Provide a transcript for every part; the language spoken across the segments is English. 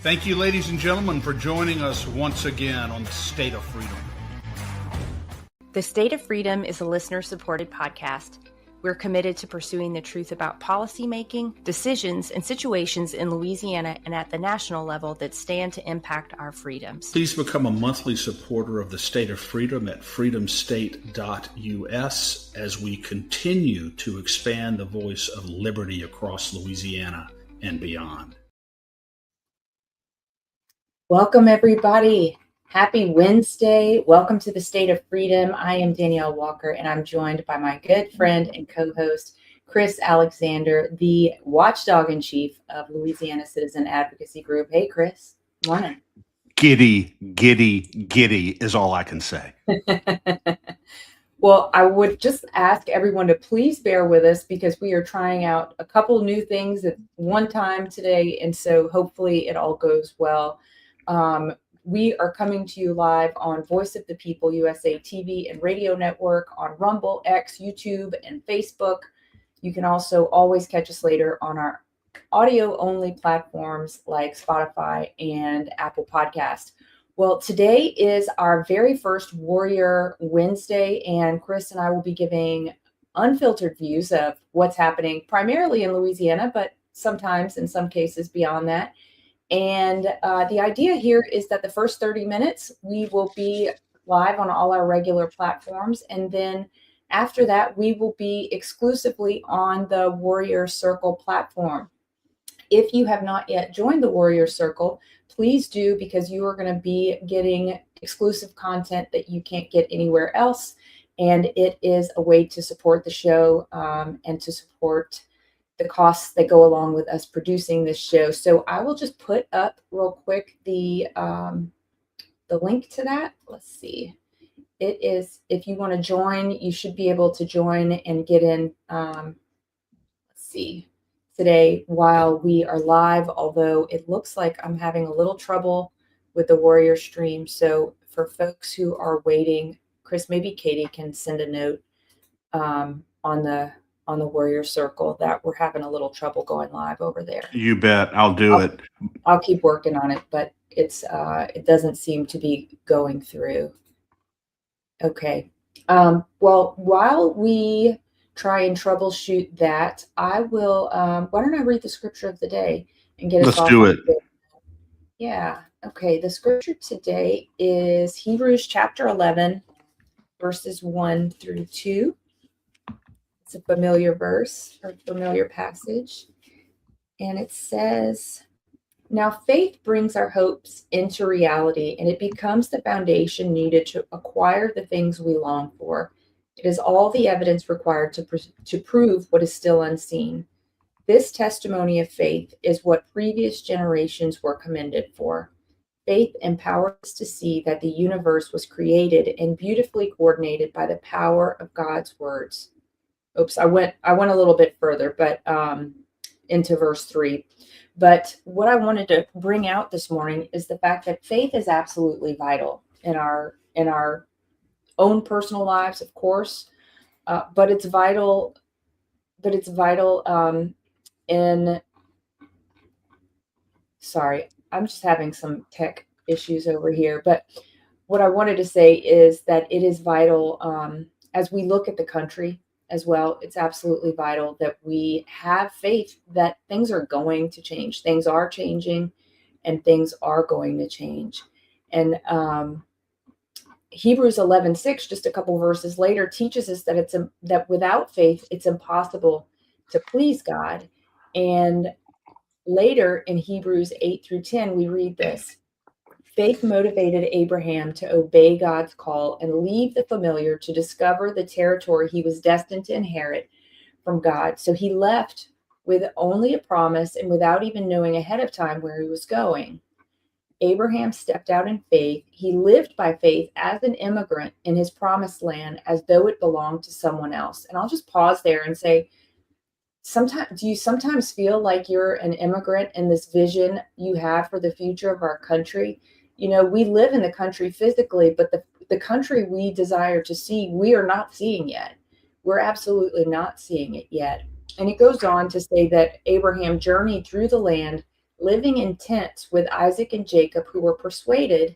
Thank you, ladies and gentlemen, for joining us once again on the State of Freedom. The State of Freedom is a listener-supported podcast. We're committed to pursuing the truth about policymaking, decisions, and situations in Louisiana and at the national level that stand to impact our freedoms. Please become a monthly supporter of the State of Freedom at freedomstate.us as we continue to expand the voice of liberty across Louisiana and beyond. Welcome, everybody. Happy Wednesday. Welcome to the State of Freedom. I am Danielle Walker, and I'm joined by my good friend and co-host, Chris Alexander, the watchdog-in-chief of Louisiana Citizen Advocacy Group. Hey, Chris. Morning. Giddy is all I can say. Well, I would just ask everyone to please bear with us because we are trying out a couple new things at one time today, and so hopefully it all goes well. We are coming to you live on Voice of the People USA TV and radio network, on Rumble, X, YouTube, and Facebook. You can also always catch us later on our audio-only platforms like Spotify and Apple Podcast. Well, today is our very first Warrior Wednesday, and Chris and I will be giving unfiltered views of what's happening primarily in Louisiana, but sometimes in some cases beyond that. And the idea here is that the first 30 minutes, we will be live on all our regular platforms. And then after that, we will be exclusively on the Warrior Circle platform. If you have not yet joined the Warrior Circle, please do, because you are going to be getting exclusive content that you can't get anywhere else. And it is a way to support the show and to support the costs that go along with us producing this show. So I will just put up real quick the link to that. Let's see. It is, if you want to join, you should be able to join and get in, let's see, today while we are live, although it looks like I'm having a little trouble with the Warrior stream. So for folks who are waiting, Chris, maybe Katie can send a note on the Warrior Circle that we're having a little trouble going live over there. You bet. I'll do it. I'll keep working on it, but it's it doesn't seem to be going through. Okay. Well, while we try and troubleshoot that, I will, why don't I read the scripture of the day and get us Let's off do it. Yeah. Okay. The scripture today is Hebrews chapter 11, verses 1 through 2. It's a familiar verse or familiar passage. And it says, "Now faith brings our hopes into reality, and it becomes the foundation needed to acquire the things we long for. It is all the evidence required to prove what is still unseen. This testimony of faith is what previous generations were commended for. Faith empowers us to see that the universe was created and beautifully coordinated by the power of God's words." Oops, I went a little bit further, but into verse 3. But what I wanted to bring out this morning is the fact that faith is absolutely vital in our own personal lives, of course, but it's vital. In sorry, I'm just having some tech issues over here. But what I wanted to say is that it is vital as we look at the country as well. It's absolutely vital that we have faith that things are going to change. Things are changing and things are going to change. And Hebrews 11:6, just a couple verses later, teaches us that that without faith, it's impossible to please God. And later in Hebrews 8 through 10, we read this: "Faith motivated Abraham to obey God's call and leave the familiar to discover the territory he was destined to inherit from God. So he left with only a promise and without even knowing ahead of time where he was going. Abraham stepped out in faith. He lived by faith as an immigrant in his promised land as though it belonged to someone else." And I'll just pause there and say, do you sometimes feel like you're an immigrant in this vision you have for the future of our country? You know, we live in the country physically, but the country we desire to see, we are not seeing yet. We're absolutely not seeing it yet. And it goes on to say that Abraham journeyed through the land living in tents with Isaac and Jacob, who were persuaded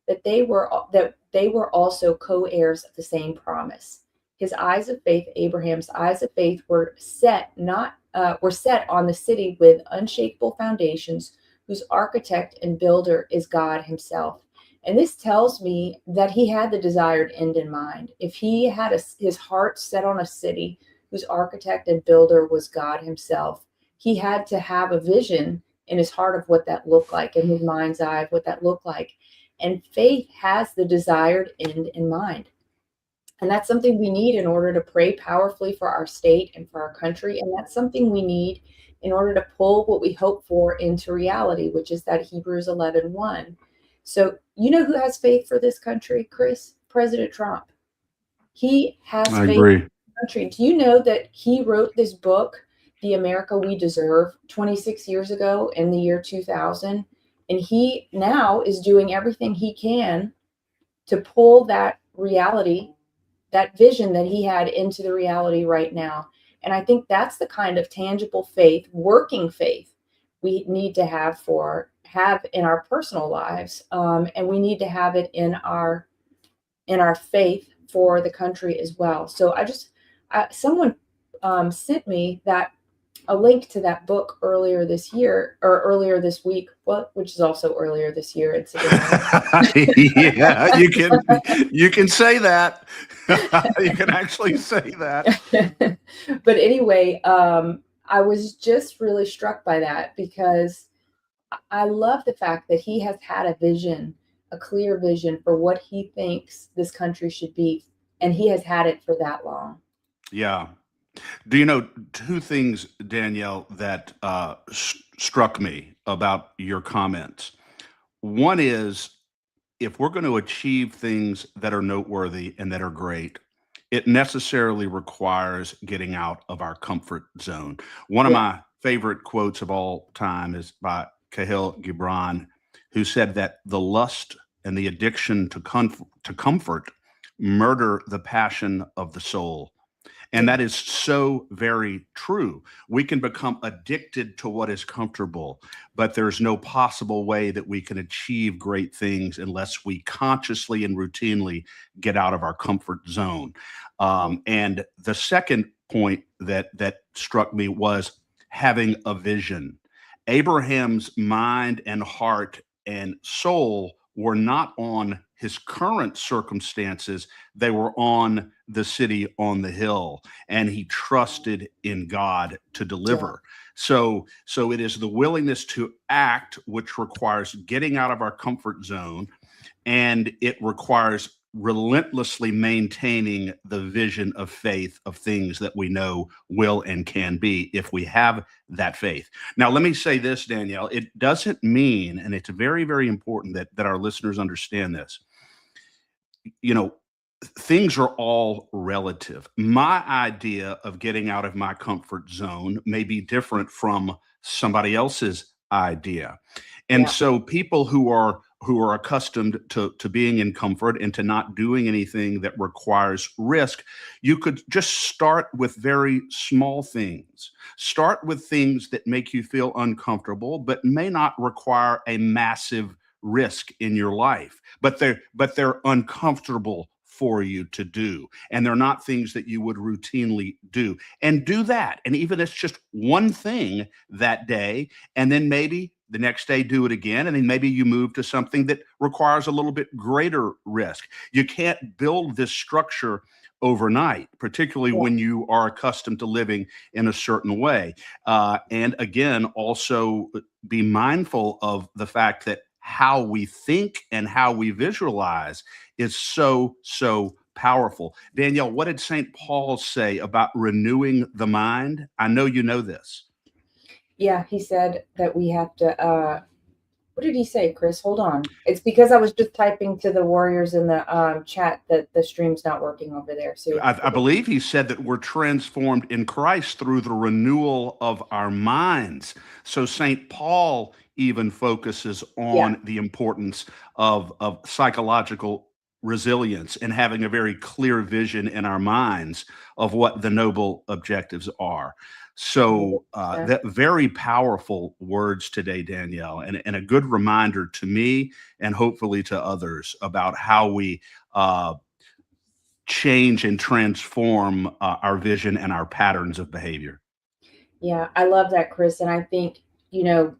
that they were also co-heirs of the same promise. His eyes of faith, Abraham's eyes of faith, were set on the city with unshakable foundations, whose architect and builder is God Himself. And this tells me that he had the desired end in mind. If he had his heart set on a city whose architect and builder was God Himself, he had to have a vision in his heart of what that looked like, in his mind's eye of what that looked like. And faith has the desired end in mind. And that's something we need in order to pray powerfully for our state and for our country. And that's something we need in order to pull what we hope for into reality, which is that Hebrews 11:1. So you know who has faith for this country, Chris? President Trump. He has I faith agree. in the country. Do you know that he wrote this book, The America We Deserve, 26 years ago in the year 2000? And he now is doing everything he can to pull that reality, that vision that he had, into the reality right now. And I think that's the kind of tangible faith, working faith, we need to have in our personal lives, and we need to have it in our faith for the country as well. So someone sent me a link to that book earlier this year, or earlier this week, which is also earlier this year, incidentally. Yeah, you can say that. You can actually say that. But anyway, I was just really struck by that, because I love the fact that he has had a clear vision for what he thinks this country should be, and he has had it for that long. Yeah. Do you know two things, Danielle, that struck me about your comments? One is, if we're going to achieve things that are noteworthy and that are great, it necessarily requires getting out of our comfort zone. One of Yeah. my favorite quotes of all time is by Kahlil Gibran, who said that the lust and the addiction to comfort murder the passion of the soul. And that is so very true. We can become addicted to what is comfortable, but there's no possible way that we can achieve great things unless we consciously and routinely get out of our comfort zone. And the second point that struck me was having a vision. Abraham's mind and heart and soul were not on his current circumstances. They were on the city on the hill, and he trusted in God to deliver. So it is the willingness to act, which requires getting out of our comfort zone, and it requires relentlessly maintaining the vision of faith of things that we know will and can be if we have that faith. Now, let me say this, Danielle, it doesn't mean, and it's very, very important that our listeners understand this, things are all relative. My idea of getting out of my comfort zone may be different from somebody else's idea. And so people who are accustomed to being in comfort and to not doing anything that requires risk, you could just start with very small things. Start with things that make you feel uncomfortable, but may not require a massive risk in your life, but they're uncomfortable for you to do, and they're not things that you would routinely do. And do that, and even if it's just one thing that day, and then maybe the next day do it again, and then maybe you move to something that requires a little bit greater risk. You can't build this structure overnight, particularly when you are accustomed to living in a certain way. And again, also be mindful of the fact that how we think and how we visualize is so powerful. Danielle, what did St. Paul say about renewing the mind? I know you know this. Yeah, he said that we have to, what did he say, Chris? Hold on. It's because I was just typing to the warriors in the chat that the stream's not working over there. So I believe he said that we're transformed in Christ through the renewal of our minds. So St. Paul even focuses on the importance of psychological resilience and having a very clear vision in our minds of what the noble objectives are. So Yeah. that very powerful words today, Danielle, and a good reminder to me and hopefully to others about how we uh, change and transform our vision and our patterns of behavior. Yeah, I love that, Chris. And I think, you know,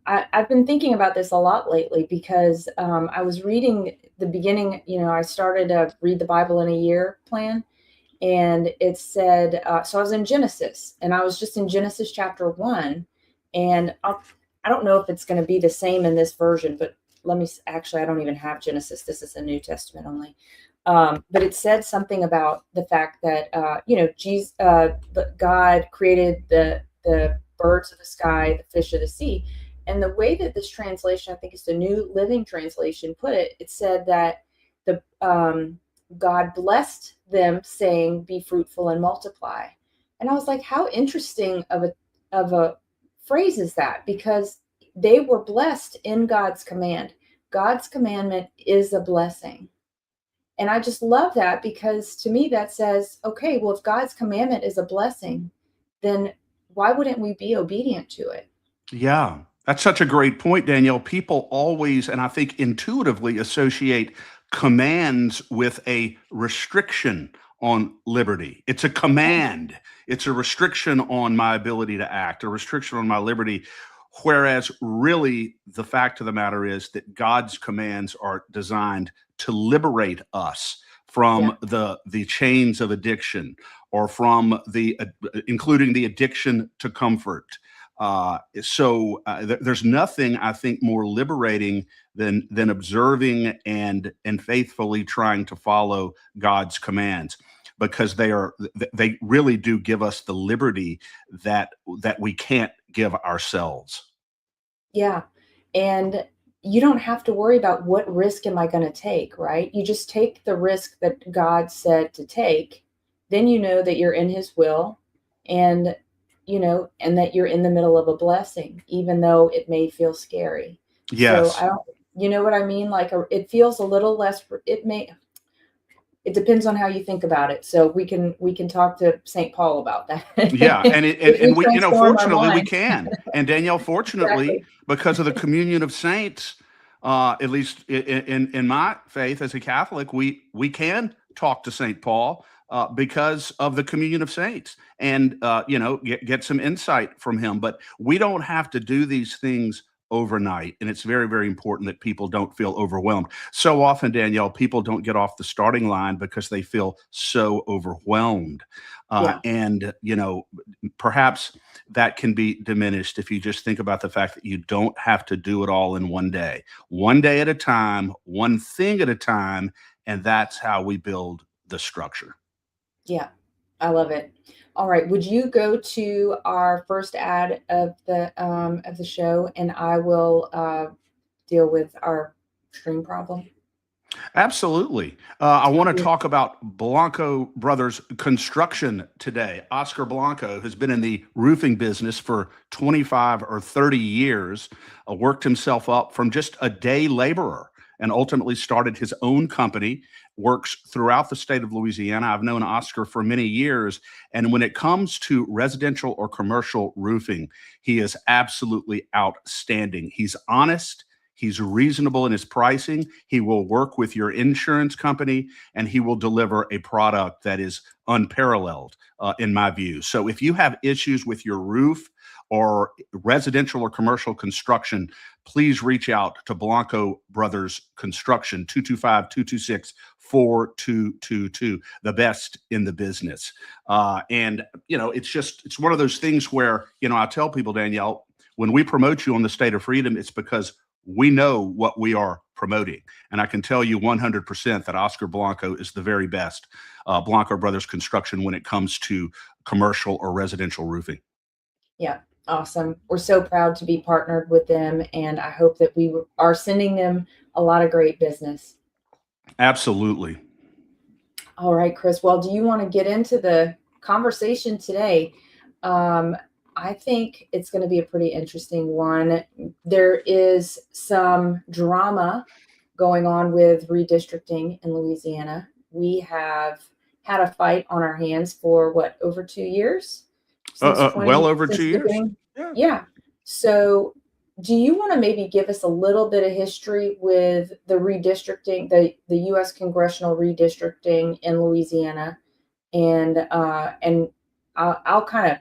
I've been thinking about this a lot lately because I was reading the beginning, I started a read the Bible in a year plan. And it said, so I was in Genesis and I was just in Genesis chapter 1. And I don't know if it's going to be the same in this version, but actually, I don't even have Genesis. This is a New Testament only. But it said something about the fact that, Jesus, God created the birds of the sky, the fish of the sea. And the way that this translation, I think it's the New Living Translation, put it, it said that the God blessed them, saying, "Be fruitful and multiply." And I was like, how interesting of a phrase is that? Because they were blessed in God's command. God's commandment is a blessing. And I just love that because to me that says, okay, well, if God's commandment is a blessing, then why wouldn't we be obedient to it? Yeah, that's such a great point, Danielle. People always, and I think intuitively, associate commands with a restriction on liberty. It's a command, it's a restriction on my ability to act, a restriction on my liberty. Whereas, really, the fact of the matter is that God's commands are designed to liberate us Yeah. from the chains of addiction or from including the addiction to comfort. There's nothing I think more liberating than observing and faithfully trying to follow God's commands, because they really do give us the liberty that we can't give ourselves. Yeah. And you don't have to worry about what risk am I going to take, right? You just take the risk that God said to take. Then you know that you're in his will and and that you're in the middle of a blessing, even though it may feel scary. So Yes. I don't, you know what I mean? Like it feels a little less, it depends on how you think about it. So we can talk to St. Paul about that. Yeah, and it, If and we we, transform our fortunately, we mind. can. And Danielle, fortunately, Exactly. because of the communion of saints, at least in my faith as a Catholic, we can talk to Saint Paul because of the communion of saints, and get some insight from him. But we don't have to do these things overnight, and it's very, very important that people don't feel overwhelmed. So often, Danielle, people don't get off the starting line because they feel so overwhelmed. Yeah. And perhaps that can be diminished if you just think about the fact that you don't have to do it all in one day at a time, one thing at a time, and that's how we build the structure. Yeah, I love it. All right, would you go to our first ad of the show, and I will deal with our stream problem? Absolutely. I want to talk about Blanco Brothers Construction today. Oscar Blanco has been in the roofing business for 25 or 30 years, worked himself up from just a day laborer and ultimately started his own company, works throughout the state of Louisiana. I've known Oscar for many years. And when it comes to residential or commercial roofing, he is absolutely outstanding. He's honest. He's reasonable in his pricing. He will work with your insurance company, and he will deliver a product that is unparalleled, in my view. So if you have issues with your roof or residential or commercial construction, please reach out to Blanco Brothers Construction, 225-226-4222, the best in the business. It's one of those things where, I tell people, Danielle, when we promote you on the State of Freedom, it's because we know what we are promoting. And I can tell you 100% that Oscar Blanco is the very best, Blanco Brothers Construction, when it comes to commercial or residential roofing. Yeah, awesome. We're so proud to be partnered with them, and I hope that we are sending them a lot of great business. Absolutely. All right, Chris. Well, do you want to get into the conversation today? I think it's going to be a pretty interesting one. There is some drama going on with redistricting in Louisiana. We have had a fight on our hands for over 2 years Well over since 2 the years. beginning. Yeah. Yeah. So do you want to maybe give us a little bit of history with the redistricting, the U.S. congressional redistricting in Louisiana, and I'll kind of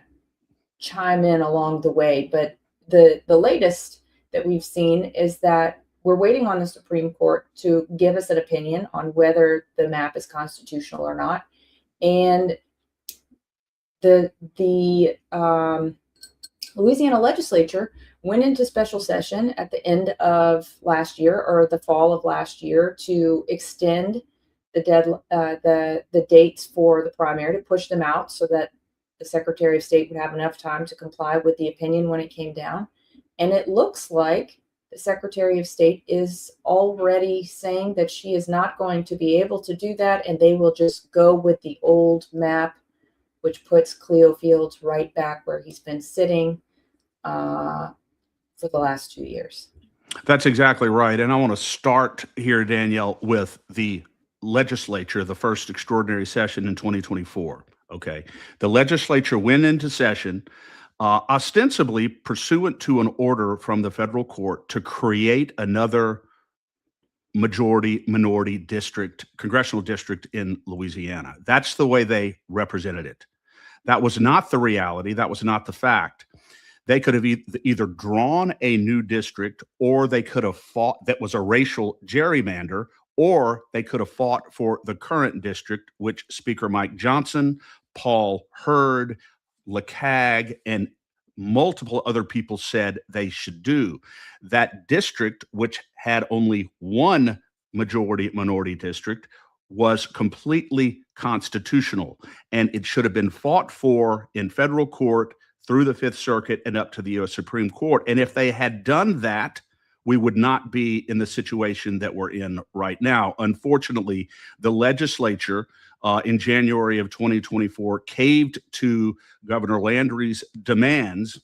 chime in along the way. But the latest that we've seen is that we're waiting on the Supreme Court to give us an opinion on whether the map is constitutional or not, and the Louisiana legislature went into special session at the end of last year or the fall of last year to extend the dates for the primary, to push them out so that the Secretary of State would have enough time to comply with the opinion when it came down. And it looks like the Secretary of State is already saying that she is not going to be able to do that, and they will just go with the old map, which puts Cleo Fields right back where he's been sitting for the last 2 years. That's exactly right. And I want to start here, Danielle, with the legislature, the first extraordinary session in 2024. Okay. The legislature went into session ostensibly pursuant to an order from the federal court to create another majority minority district, congressional district in Louisiana. That's the way they represented it. That was not the reality. That was not the fact. They could have either drawn a new district, or they could have fought, that was a racial gerrymander, or they could have fought for the current district, which Speaker Mike Johnson, Paul Hurd, LeCag, and multiple other people said they should do. That district, which had only one majority minority district, was completely constitutional, and it should have been fought for in federal court through the Fifth Circuit and up to the U.S. Supreme Court. And if they had done that, we would not be in the situation that we're in right now. Unfortunately, the legislature in January of 2024 caved to Governor Landry's demands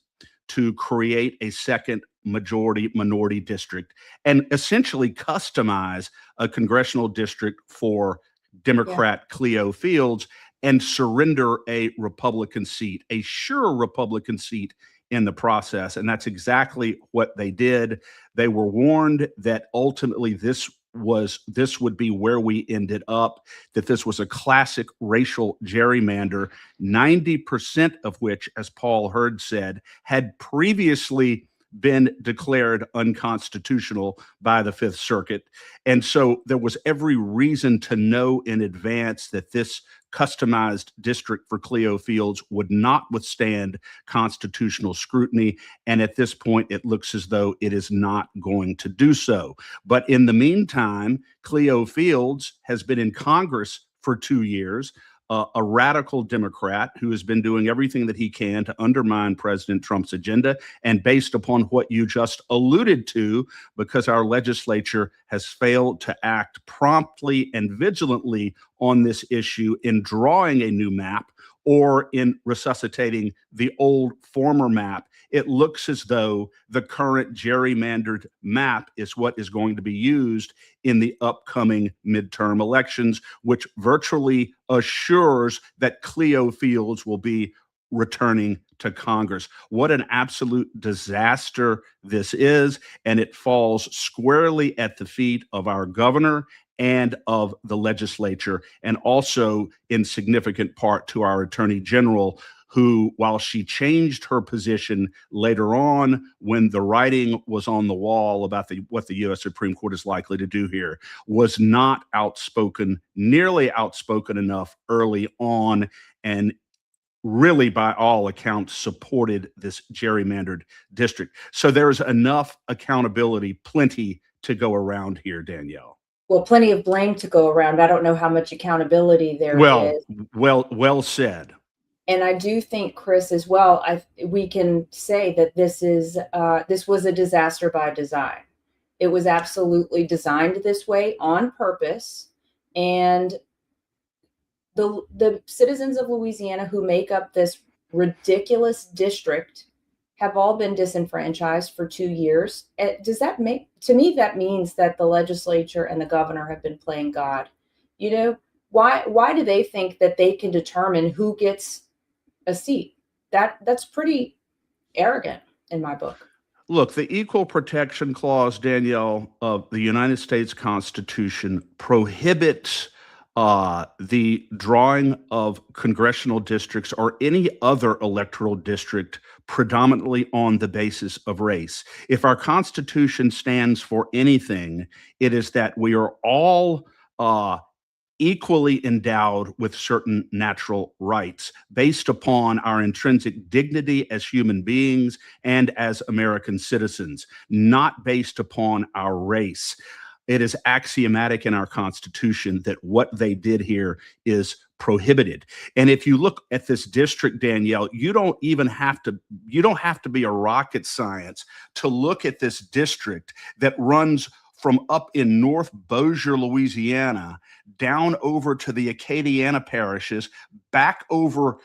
to create a second majority minority district and essentially customize a congressional district for Democrat Cleo Fields and surrender a Republican seat, a sure Republican seat in the process. And that's exactly what they did. They were warned that ultimately this would be where we ended up, that this was a classic racial gerrymander, 90% of which, as Paul Hurd said, had previously been declared unconstitutional by the Fifth Circuit. And so there was every reason to know in advance that this customized district for Cleo Fields would not withstand constitutional scrutiny. And at this point, it looks as though it is not going to do so. But in the meantime, Cleo Fields has been in Congress for 2 years, a radical Democrat who has been doing everything that he can to undermine President Trump's agenda. And based upon what you just alluded to, because our legislature has failed to act promptly and vigilantly on this issue in drawing a new map or in resuscitating the old former map, it looks as though the current gerrymandered map is what is going to be used in the upcoming midterm elections, which virtually assures that Cleo Fields will be returning to Congress. What an absolute disaster this is, and it falls squarely at the feet of our governor and of the legislature, and also in significant part to our attorney general, who, while she changed her position later on when the writing was on the wall about what the U.S. Supreme Court is likely to do here, was not nearly outspoken enough early on, and really, by all accounts, supported this gerrymandered district. So there's enough accountability, plenty to go around here, Danielle. Well, plenty of blame to go around. I don't know how much accountability there is. Well said. And I do think, Chris, as well, we can say that this was a disaster by design. It was absolutely designed this way on purpose. And the citizens of Louisiana who make up this ridiculous district have all been disenfranchised for 2 years. Does that to me, that means that the legislature and the governor have been playing God. You know, Why do they think that they can determine who gets a seat? That's pretty arrogant in my book. Look, the Equal Protection Clause, Danielle, of the United States Constitution prohibits the drawing of congressional districts or any other electoral district predominantly on the basis of race. If our Constitution stands for anything, it is that we are all equally endowed with certain natural rights based upon our intrinsic dignity as human beings and as American citizens, not based upon our race. It is axiomatic in our Constitution that what they did here is prohibited. And if you look at this district, Danielle, you don't have to be a rocket science to look at this district that runs from up in North Bossier, Louisiana, down over to the Acadiana parishes, back over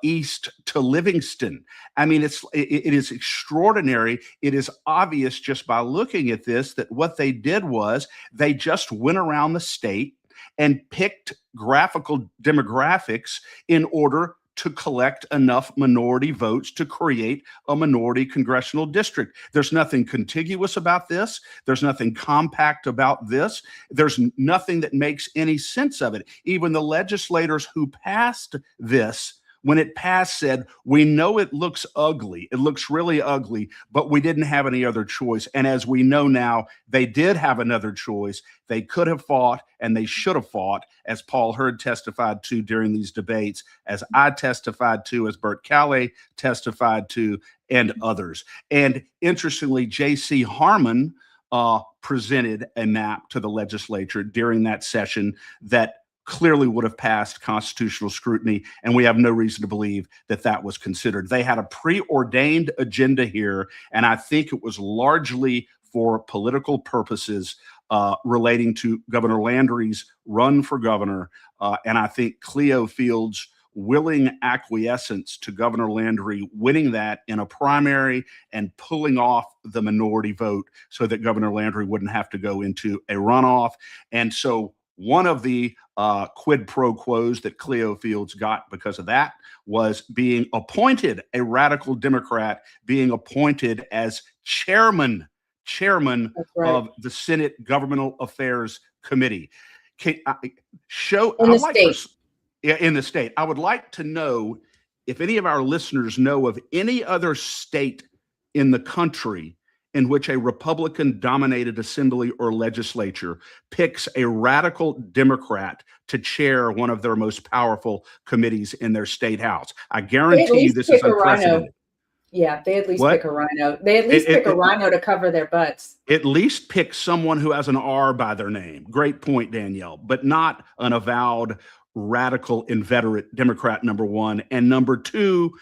east to Livingston. I mean, it is extraordinary. It is obvious just by looking at this that what they did was they just went around the state and picked graphical demographics in order to collect enough minority votes to create a minority congressional district. There's nothing contiguous about this. There's nothing compact about this. There's nothing that makes any sense of it. Even the legislators who passed this, when it passed, said, we know it looks ugly. It looks really ugly, but we didn't have any other choice. And as we know now, they did have another choice. They could have fought and they should have fought, as Paul Hurd testified to during these debates, as I testified to, as Bert Calley testified to, and others. And interestingly, J.C. Harmon presented a map to the legislature during that session that clearly would have passed constitutional scrutiny, and we have no reason to believe that that was considered. They had a preordained agenda here, and I think it was largely for political purposes relating to Governor Landry's run for governor, and I think Cleo Fields' willing acquiescence to Governor Landry winning that in a primary and pulling off the minority vote so that Governor Landry wouldn't have to go into a runoff. And so one of the quid pro quos that Cleo Fields got because of that was being appointed, a radical Democrat, being appointed as chairman Right. of the Senate Governmental Affairs Committee. In the state. I would like to know if any of our listeners know of any other state in the country in which a Republican-dominated assembly or legislature picks a radical Democrat to chair one of their most powerful committees in their state house. I guarantee you this is unprecedented. Yeah, they at least pick a rhino. They at least pick a rhino to cover their butts. At least pick someone who has an R by their name. Great point, Danielle, but not an avowed radical inveterate Democrat, number one. And number two,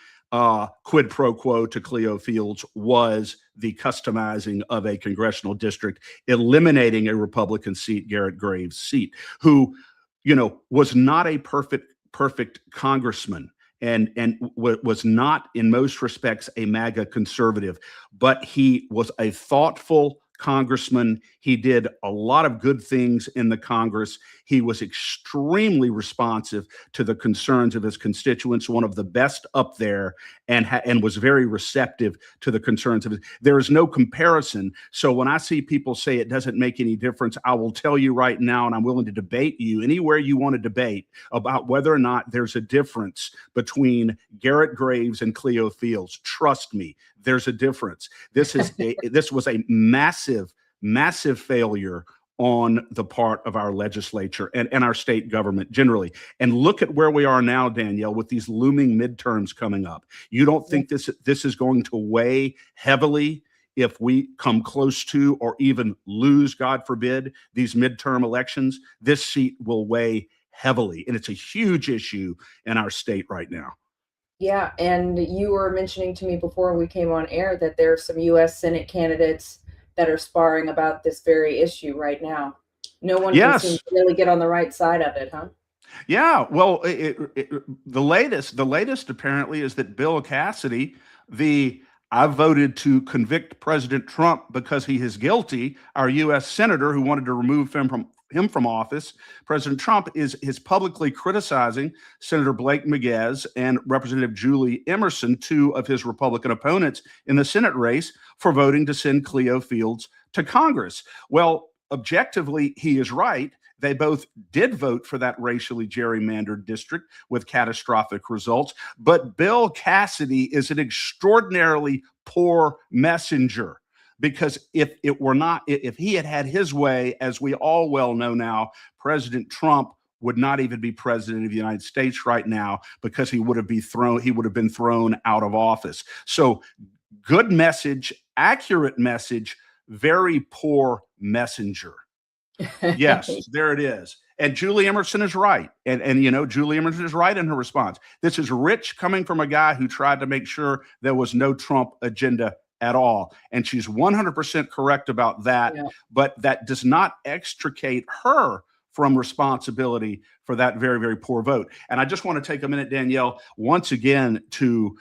quid pro quo to Cleo Fields was the customizing of a congressional district, eliminating a Republican seat, Garrett Graves' seat, who, was not a perfect congressman and was not in most respects a MAGA conservative, but he was a thoughtful congressman. He did a lot of good things in the Congress. He was extremely responsive to the concerns of his constituents, one of the best up there, and was very receptive to the concerns of his. There is no comparison. So when I see people say it doesn't make any difference, I will tell you right now, and I'm willing to debate you anywhere you want to debate about whether or not there's a difference between Garrett Graves and Cleo Fields. Trust me, there's a difference. This was a massive failure on the part of our legislature and our state government generally. And look at where we are now, Danielle, with these looming midterms coming up. You don't think this is going to weigh heavily if we come close to or even lose, God forbid, these midterm elections? This seat will weigh heavily, and it's a huge issue in our state right now. Yeah, and you were mentioning to me before we came on air that there are some U.S. Senate candidates that are sparring about this very issue right now. No one can seem to really get on the right side of it, huh? Yeah, well, the latest apparently is that Bill Cassidy, I voted to convict President Trump because he is guilty, our U.S. senator who wanted to remove him from office, President Trump is publicly criticizing Senator Blake Miguez and Representative Julie Emerson, two of his Republican opponents in the Senate race, for voting to send Cleo Fields to Congress. Well, objectively, he is right. They both did vote for that racially gerrymandered district with catastrophic results. But Bill Cassidy is an extraordinarily poor messenger, because if he had had his way, as we all well know now, President Trump would not even be president of the United States right now, because he would have been thrown out of office. So good message, accurate message, very poor messenger. Yes, there it is. And Julie Emerson is right. And Julie Emerson is right in her response. This is rich coming from a guy who tried to make sure there was no Trump agenda at all. And she's 100% correct about that. Yeah. But that does not extricate her from responsibility for that very, very poor vote. And I just want to take a minute, Danielle, once again to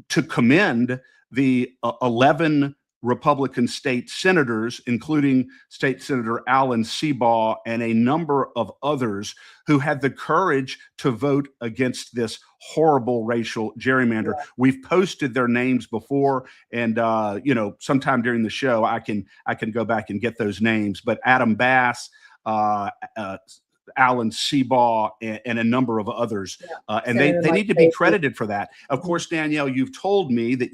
commend the 11 Republican state senators, including State Senator Alan Seabaugh and a number of others, who had the courage to vote against this horrible racial gerrymander. Yeah. We've posted their names before, and sometime during the show, I can go back and get those names. But Adam Bass, Alan Seabaugh, and a number of others, and they need to be credited for that. Of course, Danielle, you've told me that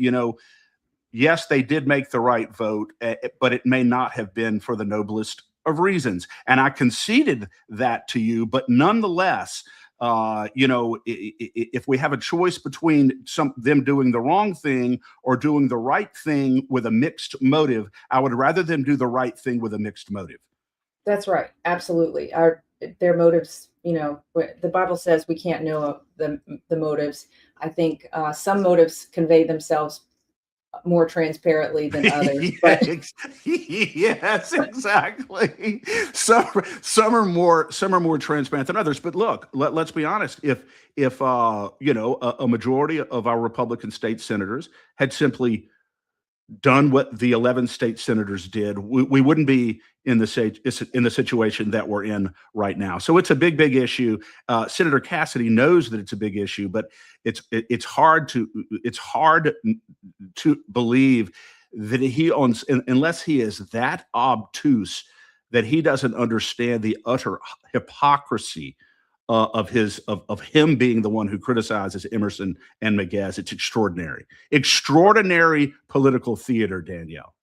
yes, they did make the right vote, but it may not have been for the noblest of reasons. And I conceded that to you. But nonetheless, if we have a choice between them doing the wrong thing or doing the right thing with a mixed motive, I would rather them do the right thing with a mixed motive. That's right. Absolutely. Their motives, the Bible says we can't know the motives. I think some motives convey themselves more transparently than others. But yes, exactly. Some are more transparent than others. But look, let's be honest. If a majority of our Republican state senators had simply done what the 11 state senators did, we wouldn't be in the situation that we're in right now. So it's a big issue. Senator Cassidy knows that it's a big issue, but it's hard to believe that unless he is that obtuse, that he doesn't understand the utter hypocrisy of him being the one who criticizes Emerson and Miguez. It's extraordinary political theater, Danielle.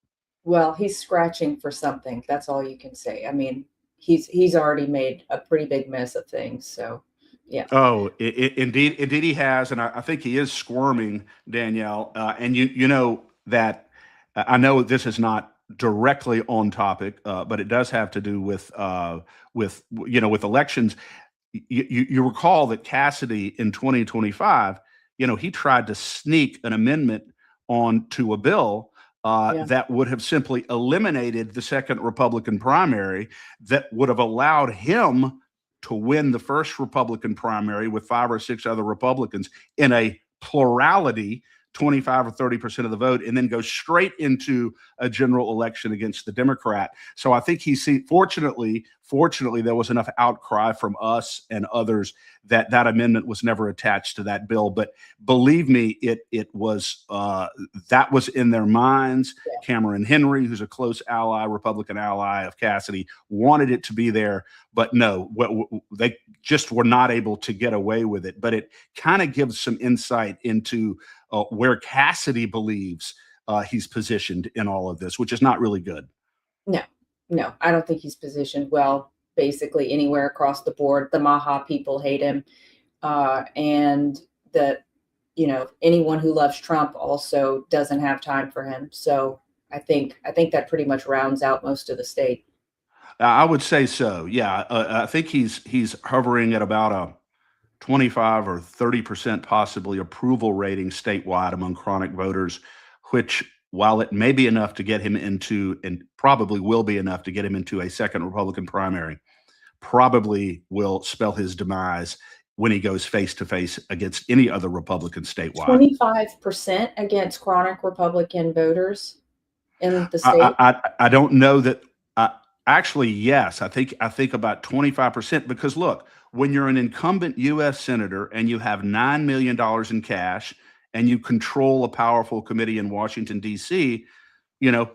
Well, he's scratching for something. That's all you can say. I mean, he's already made a pretty big mess of things. So, yeah. Oh, indeed he has, and I think he is squirming, Danielle. And you know that I know this is not directly on topic, but it does have to do with elections. You recall that Cassidy in 2025, he tried to sneak an amendment onto a bill that would have simply eliminated the second Republican primary, that would have allowed him to win the first Republican primary with 5 or 6 other Republicans in a plurality, 25 or 30% of the vote, and then go straight into a general election against the Democrat. So I think fortunately, there was enough outcry from us and others that amendment was never attached to that bill. But believe me, it was that was in their minds. Yeah. Cameron Henry, who's a close ally, Republican ally of Cassidy, wanted it to be there, but no, they just were not able to get away with it. But it kind of gives some insight into where Cassidy believes he's positioned in all of this, which is not really good. No, I don't think he's positioned well, basically anywhere across the board. The Maha people hate him. And anyone who loves Trump also doesn't have time for him. So I think that pretty much rounds out most of the state. I would say so. Yeah. I think he's hovering at about a 25 or 30% possibly approval rating statewide among chronic voters, which, while it may be enough to get him into, and probably will be enough to get him into a second Republican primary, probably will spell his demise when he goes face to face against any other Republican statewide. 25% against chronic Republican voters in the state. I don't know that. Actually, yes, I think about 25%, because look, when you're an incumbent U.S. senator and you have $9 million in cash and you control a powerful committee in Washington, D.C., you know,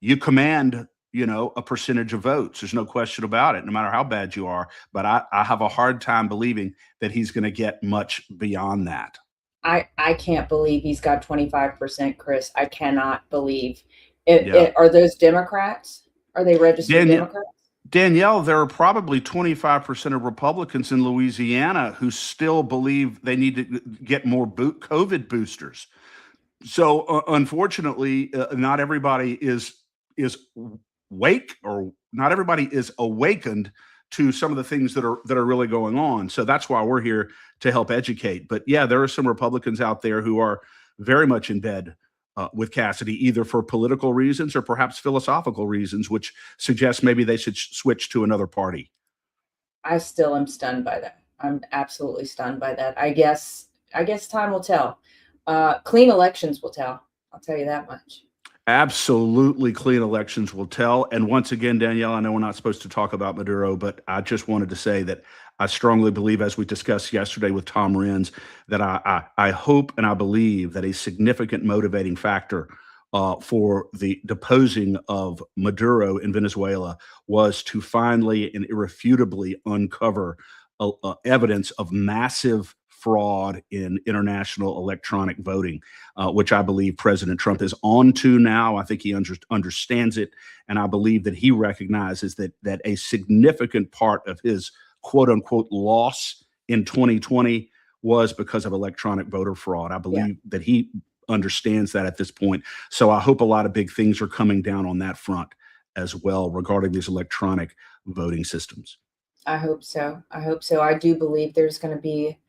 you command, a percentage of votes. There's no question about it, no matter how bad you are. But I have a hard time believing that he's going to get much beyond that. I can't believe he's got 25%, Chris. I cannot believe it. Yeah. Are those Democrats? Are they registered Danielle, Democrats? Danielle, there are probably 25% of Republicans in Louisiana who still believe they need to get more COVID boosters. So unfortunately, not everybody is wake or not everybody is awakened to some of the things that are really going on. So that's why we're here to help educate. But yeah, there are some Republicans out there who are very much in bed with Cassidy, either for political reasons or perhaps philosophical reasons, which suggests maybe they should switch to another party. I still am stunned by that. I'm absolutely stunned by that. I guess time will tell. Clean elections will tell. I'll tell you that much. Absolutely, clean elections will tell. And once again, Danielle, I know we're not supposed to talk about Maduro, but I just wanted to say that I strongly believe, as we discussed yesterday with Tom Renz, that I hope and I believe that a significant motivating factor for the deposing of Maduro in Venezuela was to finally and irrefutably uncover evidence of massive fraud in international electronic voting, which I believe President Trump is on to now. I think he understands it, and I believe that he recognizes that a significant part of his quote unquote loss in 2020 was because of electronic voter fraud. I believe that he understands that at this point. So I hope a lot of big things are coming down on that front as well regarding these electronic voting systems. I hope so. I hope so. I do believe there's going to be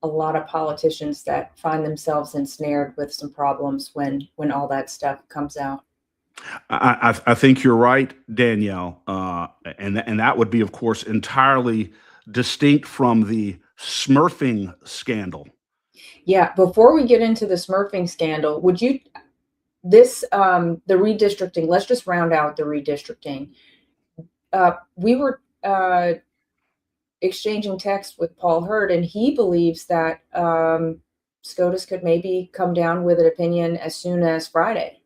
a lot of politicians that find themselves ensnared with some problems when all that stuff comes out. I think you're right, Danielle, and that would be, of course, entirely distinct from the smurfing scandal. Yeah. Before we get into the smurfing scandal, would you the redistricting? Let's just round out the redistricting. We were exchanging texts with Paul Hurd, and he believes that SCOTUS could maybe come down with an opinion as soon as Friday.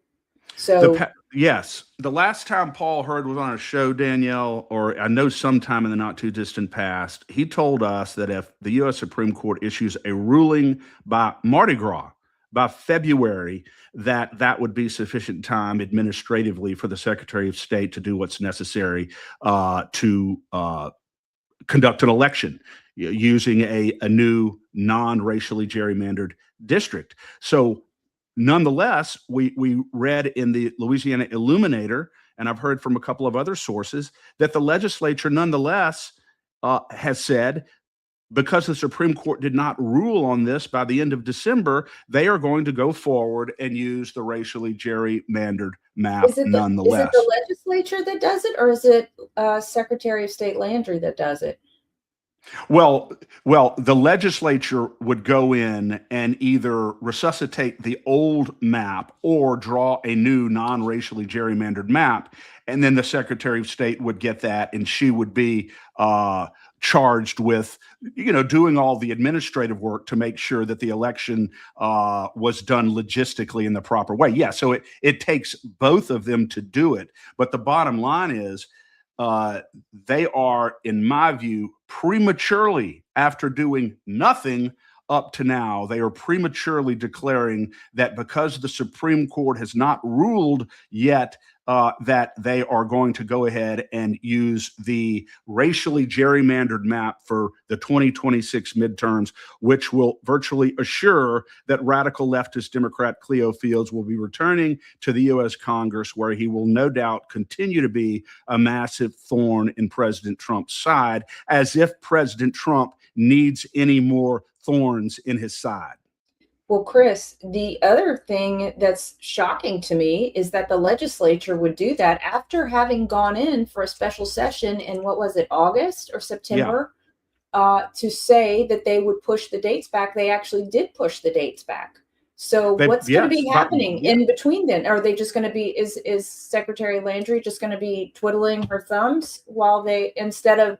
So yes, the last time Paul Hurd was on a show, Danielle, or I know sometime in the not too distant past, he told us that if the U.S. Supreme Court issues a ruling by Mardi Gras, by February, that would be sufficient time administratively for the Secretary of State to do what's necessary to conduct an election using a new non-racially gerrymandered district. So nonetheless, we read in the Louisiana Illuminator, and I've heard from a couple of other sources, that the legislature nonetheless has said, because the Supreme Court did not rule on this by the end of December, they are going to go forward and use the racially gerrymandered map nonetheless. Is it the legislature that does it, or is it Secretary of State Landry that does it? Well, the legislature would go in and either resuscitate the old map or draw a new non-racially gerrymandered map, and then the Secretary of State would get that, and she would be charged with, doing all the administrative work to make sure that the election was done logistically in the proper way. Yeah, so it takes both of them to do it, but the bottom line is, they are, in my view, prematurely, after doing nothing up to now, they are prematurely declaring that because the Supreme Court has not ruled yet, that they are going to go ahead and use the racially gerrymandered map for the 2026 midterms, which will virtually assure that radical leftist Democrat Cleo Fields will be returning to the U.S. Congress, where he will no doubt continue to be a massive thorn in President Trump's side, as if President Trump needs any more thorns in his side. Well, Chris, the other thing that's shocking to me is that the legislature would do that after having gone in for a special session in, what was it, August or September, to say that they would push the dates back. They actually did push the dates back. So what's going to Yes, be but happening yeah. in between then? Are they just going to be, is Secretary Landry just going to be twiddling her thumbs while they, instead of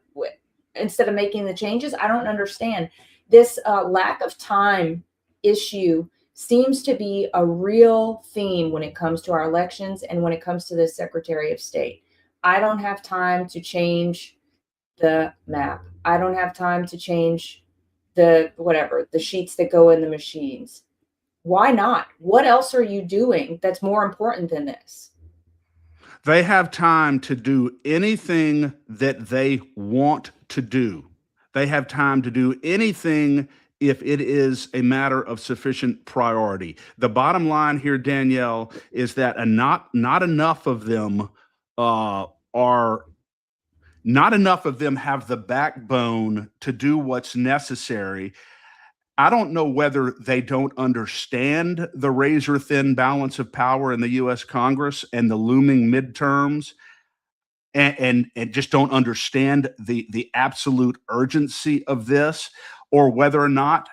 making the changes? I don't understand. This lack of time issue seems to be a real theme when it comes to our elections and when it comes to the Secretary of State. I don't have time to change the map. I don't have time to change the sheets that go in the machines. Why not? What else are you doing that's more important than this? They have time to do anything that they want to do. They have time to do anything if it is a matter of sufficient priority. The bottom line here, Danielle, is that not enough of them are not enough of them have the backbone to do what's necessary. I don't know whether they don't understand the razor thin balance of power in the US Congress and the looming midterms, and just don't understand the absolute urgency of this, or whether or not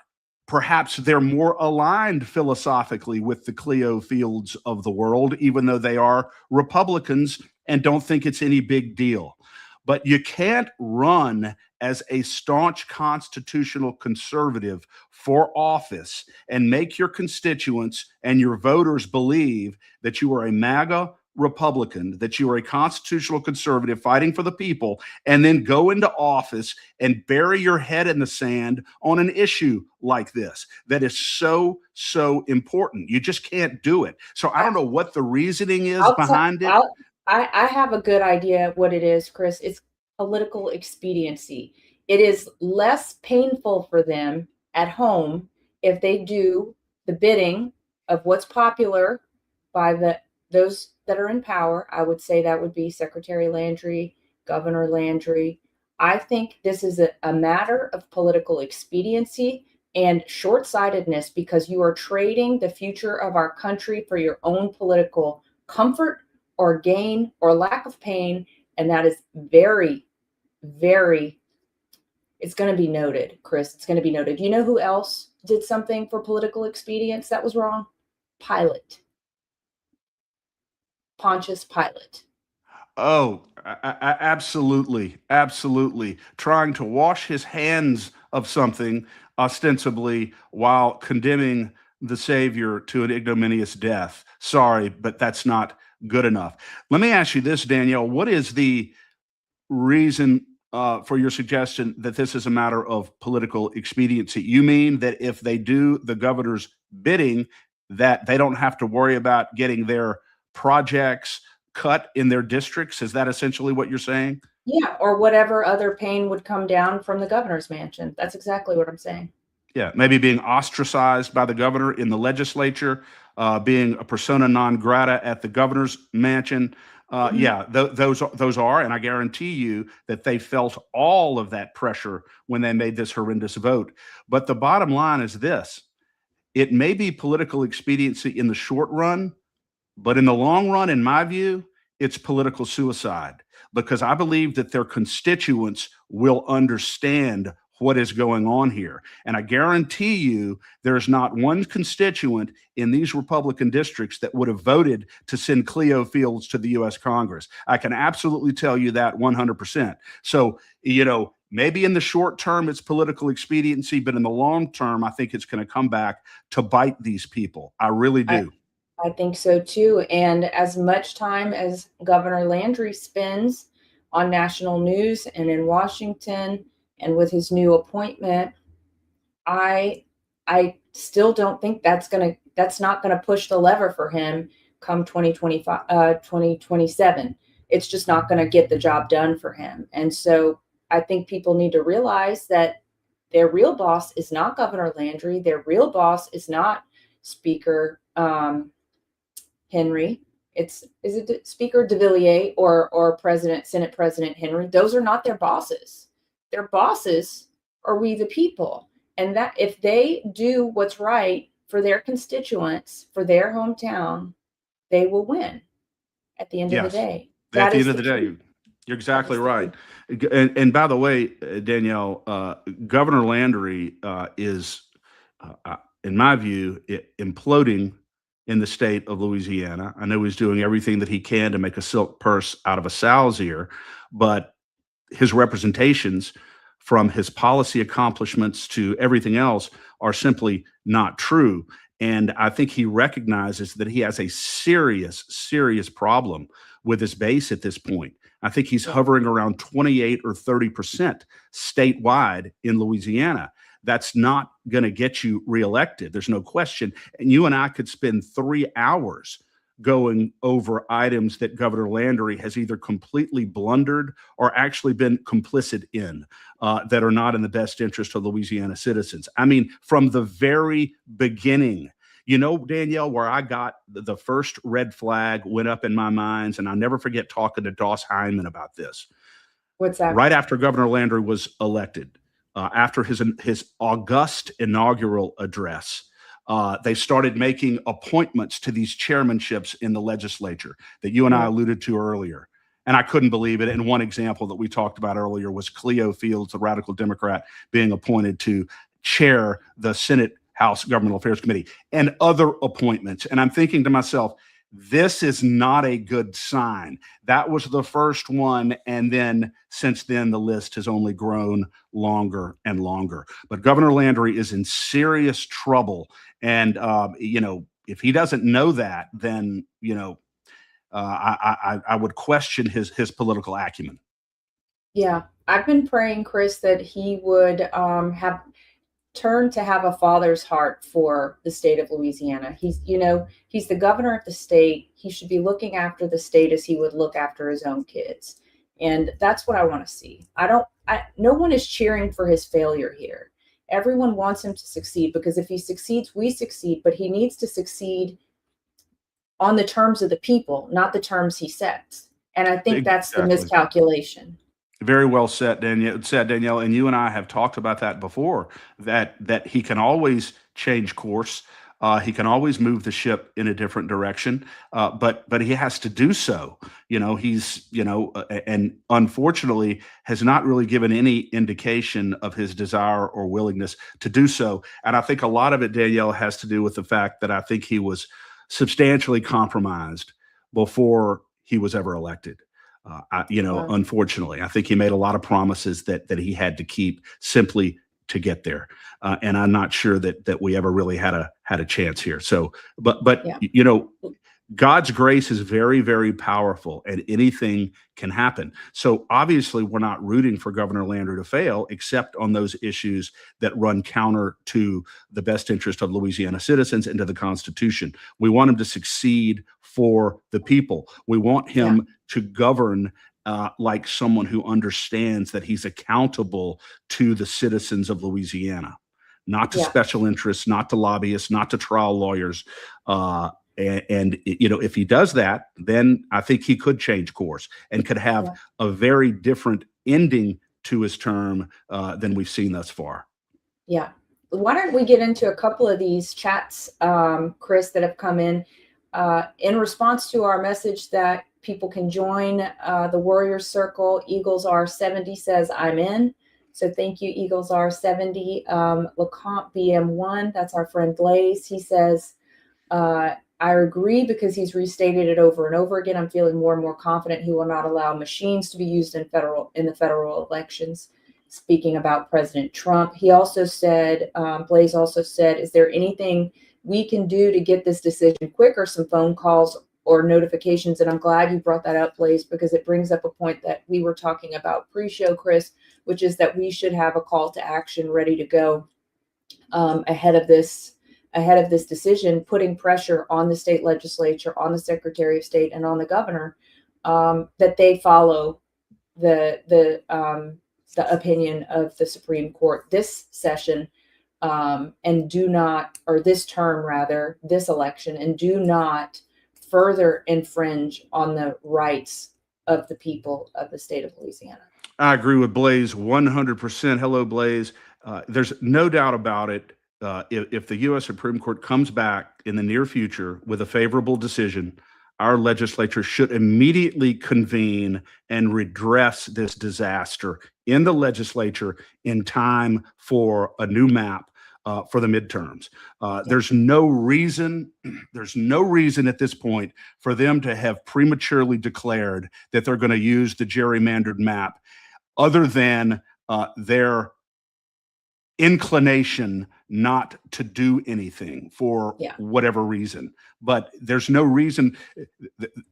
perhaps they're more aligned philosophically with the Cleo Fields of the world, even though they are Republicans and don't think it's any big deal. But you can't run as a staunch constitutional conservative for office and make your constituents and your voters believe that you are a MAGA Republican, that you are a constitutional conservative fighting for the people, and then go into office and bury your head in the sand on an issue like this that is so, so important. You just can't do it. So I don't know what the reasoning is behind it. I have a good idea what it is, Chris. It's political expediency. It is less painful for them at home if they do the bidding of what's popular by those that are in power. I would say that would be Secretary Landry, Governor Landry. I think this is a matter of political expediency and short-sightedness, because you are trading the future of our country for your own political comfort or gain or lack of pain. And that is very, very, it's going to be noted, Chris. It's going to be noted. You know who else did something for political expedience that was wrong? Pilate. Pontius Pilate. Oh, absolutely. Absolutely. Trying to wash his hands of something ostensibly while condemning the Savior to an ignominious death. Sorry, but that's not good enough. Let me ask you this, Danielle. What is the reason for your suggestion that this is a matter of political expediency? You mean that if they do the governor's bidding, that they don't have to worry about getting their projects cut in their districts? Is that essentially what you're saying? Yeah, or whatever other pain would come down from the governor's mansion. That's exactly what I'm saying. Yeah, maybe being ostracized by the governor in the legislature, being a persona non grata at the governor's mansion. Yeah, those are, and I guarantee you that they felt all of that pressure when they made this horrendous vote. But the bottom line is this: it may be political expediency in the short run, but in the long run, in my view, it's political suicide, because I believe that their constituents will understand what is going on here. And I guarantee you there's not one constituent in these Republican districts that would have voted to send Cleo Fields to the US Congress. I can absolutely tell you that 100%. So, maybe in the short term it's political expediency, but in the long term, I think it's going to come back to bite these people. I really do. I think so too. And as much time as Governor Landry spends on national news and in Washington and with his new appointment, I still don't think that's not gonna push the lever for him come 2025, 2027. It's just not gonna get the job done for him. And so I think people need to realize that their real boss is not Governor Landry. Their real boss is not Speaker Henry. Is it Speaker DeVilliers or Senate President Henry? Those are not their bosses. Their bosses are we the people. And that if they do what's right for their constituents, for their hometown, they will win at the end of the Yes. day. At the end of the day, you're exactly right. And by the way, Danielle, Governor Landry is, in my view, imploding in the state of Louisiana. I know he's doing everything that he can to make a silk purse out of a sow's ear, but his representations, from his policy accomplishments to everything else, are simply not true. And I think he recognizes that he has a serious, serious problem with his base at this point. I think he's hovering around 28 or 30% statewide in Louisiana. That's not going to get you reelected. There's no question. And you and I could spend 3 hours going over items that Governor Landry has either completely blundered or actually been complicit in, that are not in the best interest of Louisiana citizens. I mean, from the very beginning, Danielle, where I got the first red flag went up in my mind, and I'll never forget talking to Doss Hyman about this. What's that? Right after Governor Landry was elected, after his august inaugural address, they started making appointments to these chairmanships in the legislature that you and I alluded to earlier. And I couldn't believe it. And one example that we talked about earlier was Cleo Fields, the radical Democrat, being appointed to chair the Senate House Governmental Affairs Committee, and other appointments. And I'm thinking to myself, this is not a good sign. That was the first one. And then since then, the list has only grown longer and longer. But Governor Landry is in serious trouble. And, if he doesn't know that, then, I would question his political acumen. Yeah, I've been praying, Chris, that he would have turned to have a father's heart for the state of Louisiana. He's the governor of the state. He should be looking after the state as he would look after his own kids. And that's what I want to see. No one is cheering for his failure here. Everyone wants him to succeed, because if he succeeds, we succeed, but he needs to succeed on the terms of the people, not the terms he sets. And I think that's the miscalculation. Very well said, Danielle. And you and I have talked about that before, that he can always change course. He can always move the ship in a different direction, but he has to do so. And unfortunately has not really given any indication of his desire or willingness to do so. And I think a lot of it, Danielle, has to do with the fact that I think he was substantially compromised before he was ever elected. Unfortunately, I think he made a lot of promises that he had to keep simply to get there. And I'm not sure that we ever really had a chance here. So, but God's grace is very, very powerful, and anything can happen. So obviously we're not rooting for Governor Landry to fail, except on those issues that run counter to the best interest of Louisiana citizens and to the Constitution. We want him to succeed for the people. We want him to govern like someone who understands that he's accountable to the citizens of Louisiana, not to special interests, not to lobbyists, not to trial lawyers. If he does that, then I think he could change course and could have a very different ending to his term than we've seen thus far. Yeah. Why don't we get into a couple of these chats, Chris, that have come in response to our message that people can join the Warriors Circle. Eagles R70 says, I'm in. So thank you, Eagles R70. LeComte BM1, that's our friend Blaze. He says, I agree, because he's restated it over and over again. I'm feeling more and more confident he will not allow machines to be used in the federal elections. Speaking about President Trump, he also said, Blaze also said, is there anything we can do to get this decision quicker? Some phone calls or notifications? And I'm glad you brought that up, Blaze, because it brings up a point that we were talking about pre-show, Chris, which is that we should have a call to action ready to go ahead of this decision, putting pressure on the state legislature, on the Secretary of State, and on the governor, that they follow the opinion of the Supreme Court this session, and do not, or this term rather, this election, and do not further infringe on the rights of the people of the state of Louisiana. I agree with Blaze 100%. Hello, Blaze. There's no doubt about it. If the U.S. Supreme Court comes back in the near future with a favorable decision, our legislature should immediately convene and redress this disaster in the legislature in time for a new map for the midterms. There's no reason at this point for them to have prematurely declared that they're going to use the gerrymandered map, other than their inclination not to do anything for whatever reason. But there's no reason.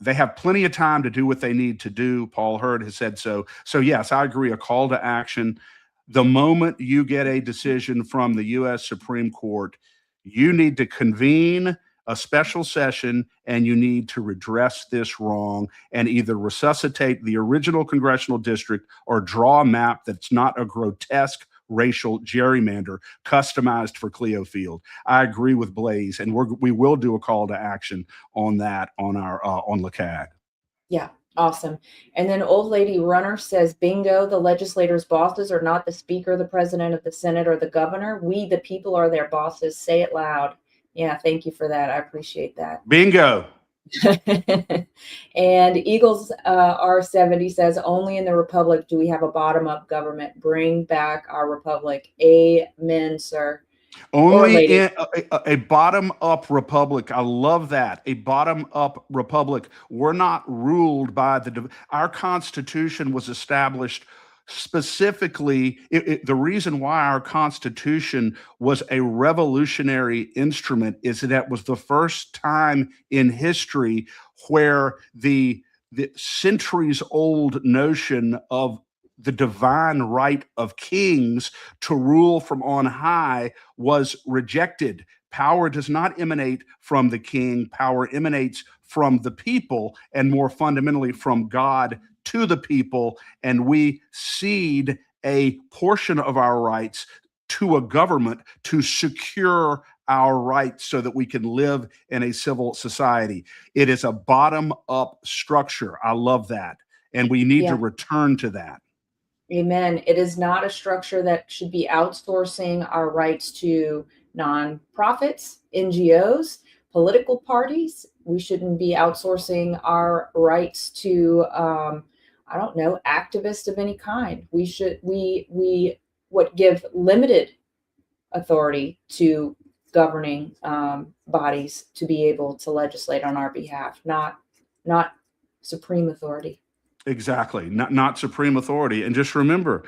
They have plenty of time to do what they need to do. Paul Hurd has said so. So yes, I agree. A call to action. The moment you get a decision from the U.S. Supreme Court, you need to convene a special session and you need to redress this wrong and either resuscitate the original congressional district or draw a map that's not a grotesque racial gerrymander customized for Cleofield. I agree with Blaze, and we will do a call to action on that on our on LeCag. Yeah, awesome. And then Old Lady Runner says, bingo, the legislators' bosses are not the speaker, the president of the Senate, or the governor. We, the people, are their bosses. Say it loud. Yeah, thank you for that. I appreciate that. Bingo. And Eagles R70 says, only in the Republic do we have a bottom-up government. Bring back our Republic. Amen, sir. Only in a bottom-up republic. I love that. A bottom-up republic. We're not ruled by our Constitution was established specifically. The reason why our Constitution was a revolutionary instrument is that it was the first time in history where the centuries-old notion of the divine right of kings to rule from on high was rejected. Power does not emanate from the king. Power emanates from the people, and more fundamentally from God to the people. And we cede a portion of our rights to a government to secure our rights so that we can live in a civil society. It is a bottom-up structure. I love that. And we need to return to that. Amen. It is not a structure that should be outsourcing our rights to nonprofits, NGOs, political parties. We shouldn't be outsourcing our rights to, I don't know, activists of any kind. We should, we give limited authority to governing bodies to be able to legislate on our behalf, not supreme authority. Exactly. Not supreme authority. And just remember,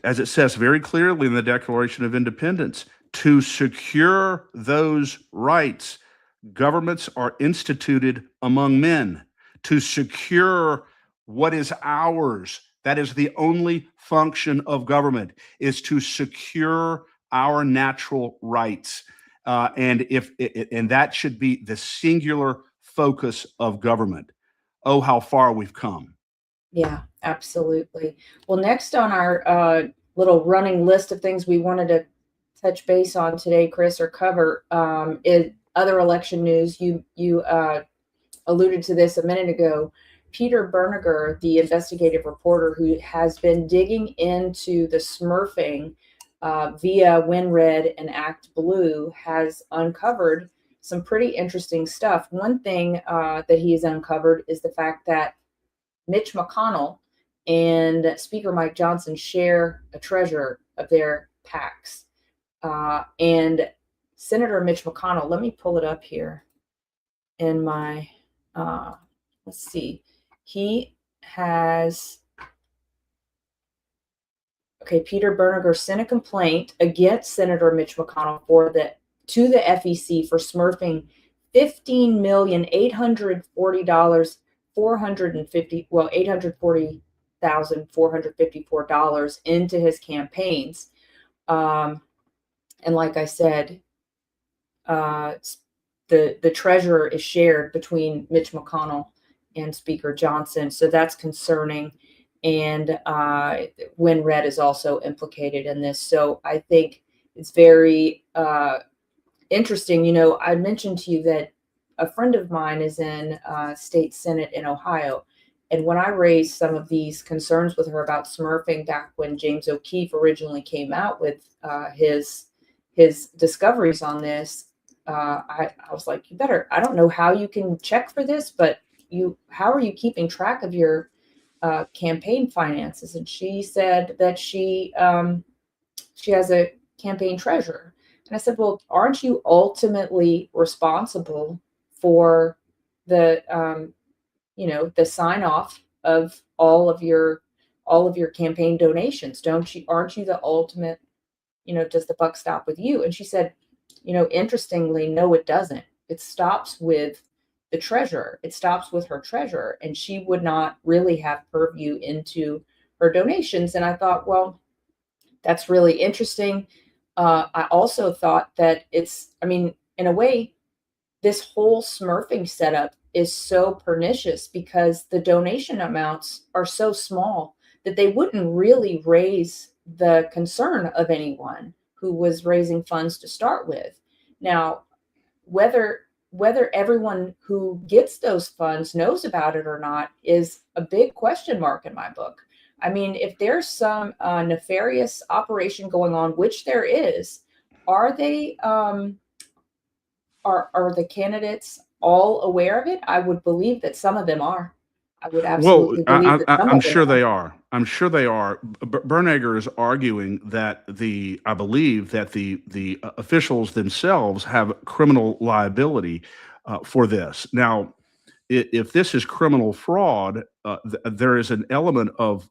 as it says very clearly in the Declaration of Independence, to secure those rights, governments are instituted among men. To secure what is ours, that is the only function of government, is to secure our natural rights. And that should be the singular focus of government. Oh, how far we've come. Yeah, absolutely. Well, next on our little running list of things we wanted to touch base on today, Chris, or cover, is other election news. You alluded to this a minute ago. Peter Berniger, the investigative reporter who has been digging into the smurfing via WinRed and Act Blue, has uncovered some pretty interesting stuff. One thing that he has uncovered is the fact that Mitch McConnell and Speaker Mike Johnson share a treasurer of their PACs. And Senator Mitch McConnell, let me pull it up here in my, let's see. He has, Peter Berniger sent a complaint against Senator Mitch McConnell to the FEC for smurfing $840,454 into his campaigns. And like I said, the treasurer is shared between Mitch McConnell and Speaker Johnson. So that's concerning. And WinRed is also implicated in this. So I think it's very interesting. You know, I mentioned to you that a friend of mine is in state Senate in Ohio. And when I raised some of these concerns with her about smurfing back when James O'Keefe originally came out with his discoveries on this, I was like, you better, I don't know how you can check for this, but how are you keeping track of your campaign finances? And she said that she has a campaign treasurer. And I said, well, aren't you ultimately responsible for the, the sign off of all of your campaign donations? Aren't you the ultimate, does the buck stop with you? And she said, interestingly, no, it doesn't. It stops with the treasurer. It stops with her treasurer, and she would not really have purview into her donations. And I thought, well, that's really interesting. I also thought that in a way, this whole smurfing setup is so pernicious because the donation amounts are so small that they wouldn't really raise the concern of anyone who was raising funds to start with. Now, whether everyone who gets those funds knows about it or not is a big question mark in my book. I mean, if there's some nefarious operation going on, which there is, are they are the candidates all aware of it? I would believe that some of them are. I would Well, absolutely believe that some I'm of them sure are. they are. I'm sure they are. Bernegger is arguing that I believe that the officials themselves have criminal liability for this. Now, if this is criminal fraud, there is an element of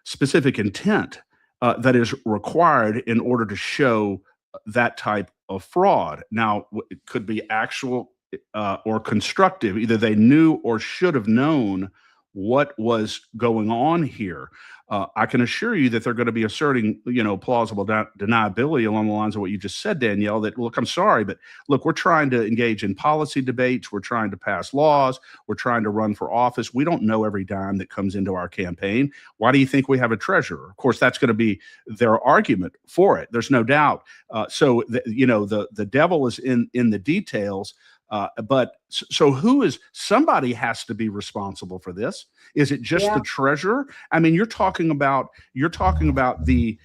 specific intent that is required in order to show that type of fraud. Now, it could be actual or constructive. Either they knew or should have known what was going on here. I can assure you that they're going to be asserting, plausible deniability along the lines of what you just said, Danielle. That, look, I'm sorry, but look, we're trying to engage in policy debates. We're trying to pass laws. We're trying to run for office. We don't know every dime that comes into our campaign. Why do you think we have a treasurer? Of course, that's going to be their argument for it. There's no doubt. So the devil is in the details. But somebody has to be responsible for this. Is it just the treasurer? I mean, you're talking about the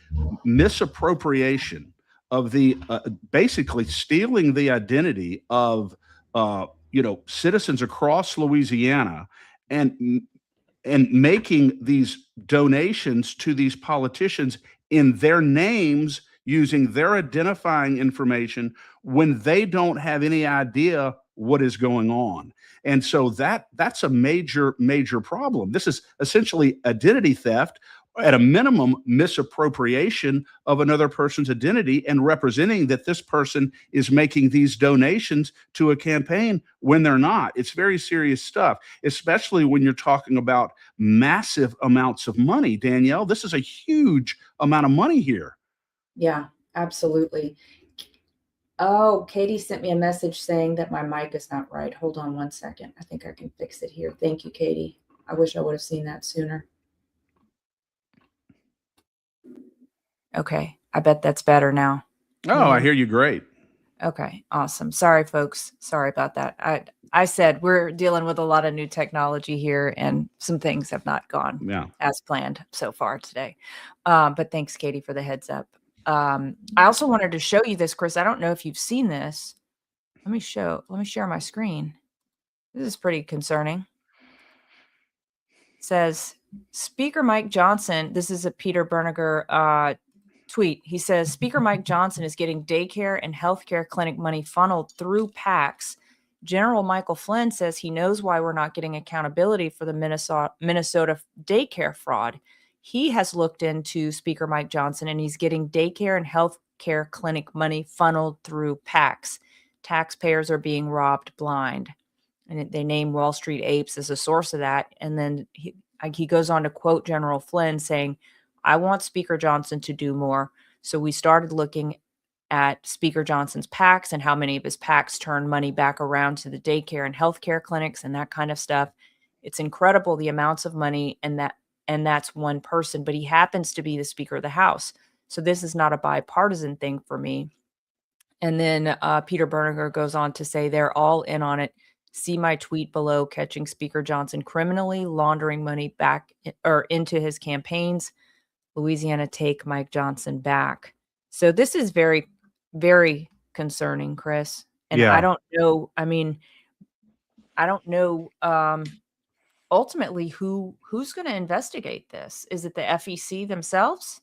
misappropriation of the basically stealing the identity of citizens across Louisiana and making these donations to these politicians in their names, using their identifying information when they don't have any idea what is going on. And so that's a major problem. This is essentially identity theft, at a minimum misappropriation of another person's identity, and representing that this person is making these donations to a campaign when they're not. It's very serious stuff, especially when you're talking about massive amounts of money. Danielle, this is a huge amount of money here. Yeah, absolutely. Oh, Katie sent me a message saying that my mic is not right. Hold on one second. I think I can fix it here. Thank you, Katie. I wish I would have seen that sooner. Okay. I bet that's better now. Oh, I hear you great. Okay. Awesome. Sorry, folks. Sorry about that. I said we're dealing with a lot of new technology here, and some things have not gone as planned so far today. But thanks, Katie, for the heads up. I also wanted to show you this, Chris. I don't know if you've seen this. Let me share my screen. This is pretty concerning. It says Speaker Mike Johnson. This is a Peter Bernegger tweet. He says Speaker Mike Johnson is getting daycare and healthcare clinic money funneled through PACs. General Michael Flynn says he knows why we're not getting accountability for the Minnesota daycare fraud. He has looked into Speaker Mike Johnson, and he's getting daycare and healthcare clinic money funneled through PACs. Taxpayers are being robbed blind. And they name Wall Street Apes as a source of that. And then he goes on to quote General Flynn saying, I want Speaker Johnson to do more. So we started looking at Speaker Johnson's PACs and how many of his PACs turn money back around to the daycare and healthcare clinics and that kind of stuff. It's incredible the amounts of money, and that's one person, but he happens to be the Speaker of the House. So this is not a bipartisan thing for me. And then Peter Bernegger goes on to say they're all in on it. See my tweet below, catching Speaker Johnson criminally laundering money back or into his campaigns. Louisiana, take Mike Johnson back. So this is very, very concerning, Chris. And I don't know. I mean, I don't know ultimately who's going to investigate this. Is it the FEC themselves?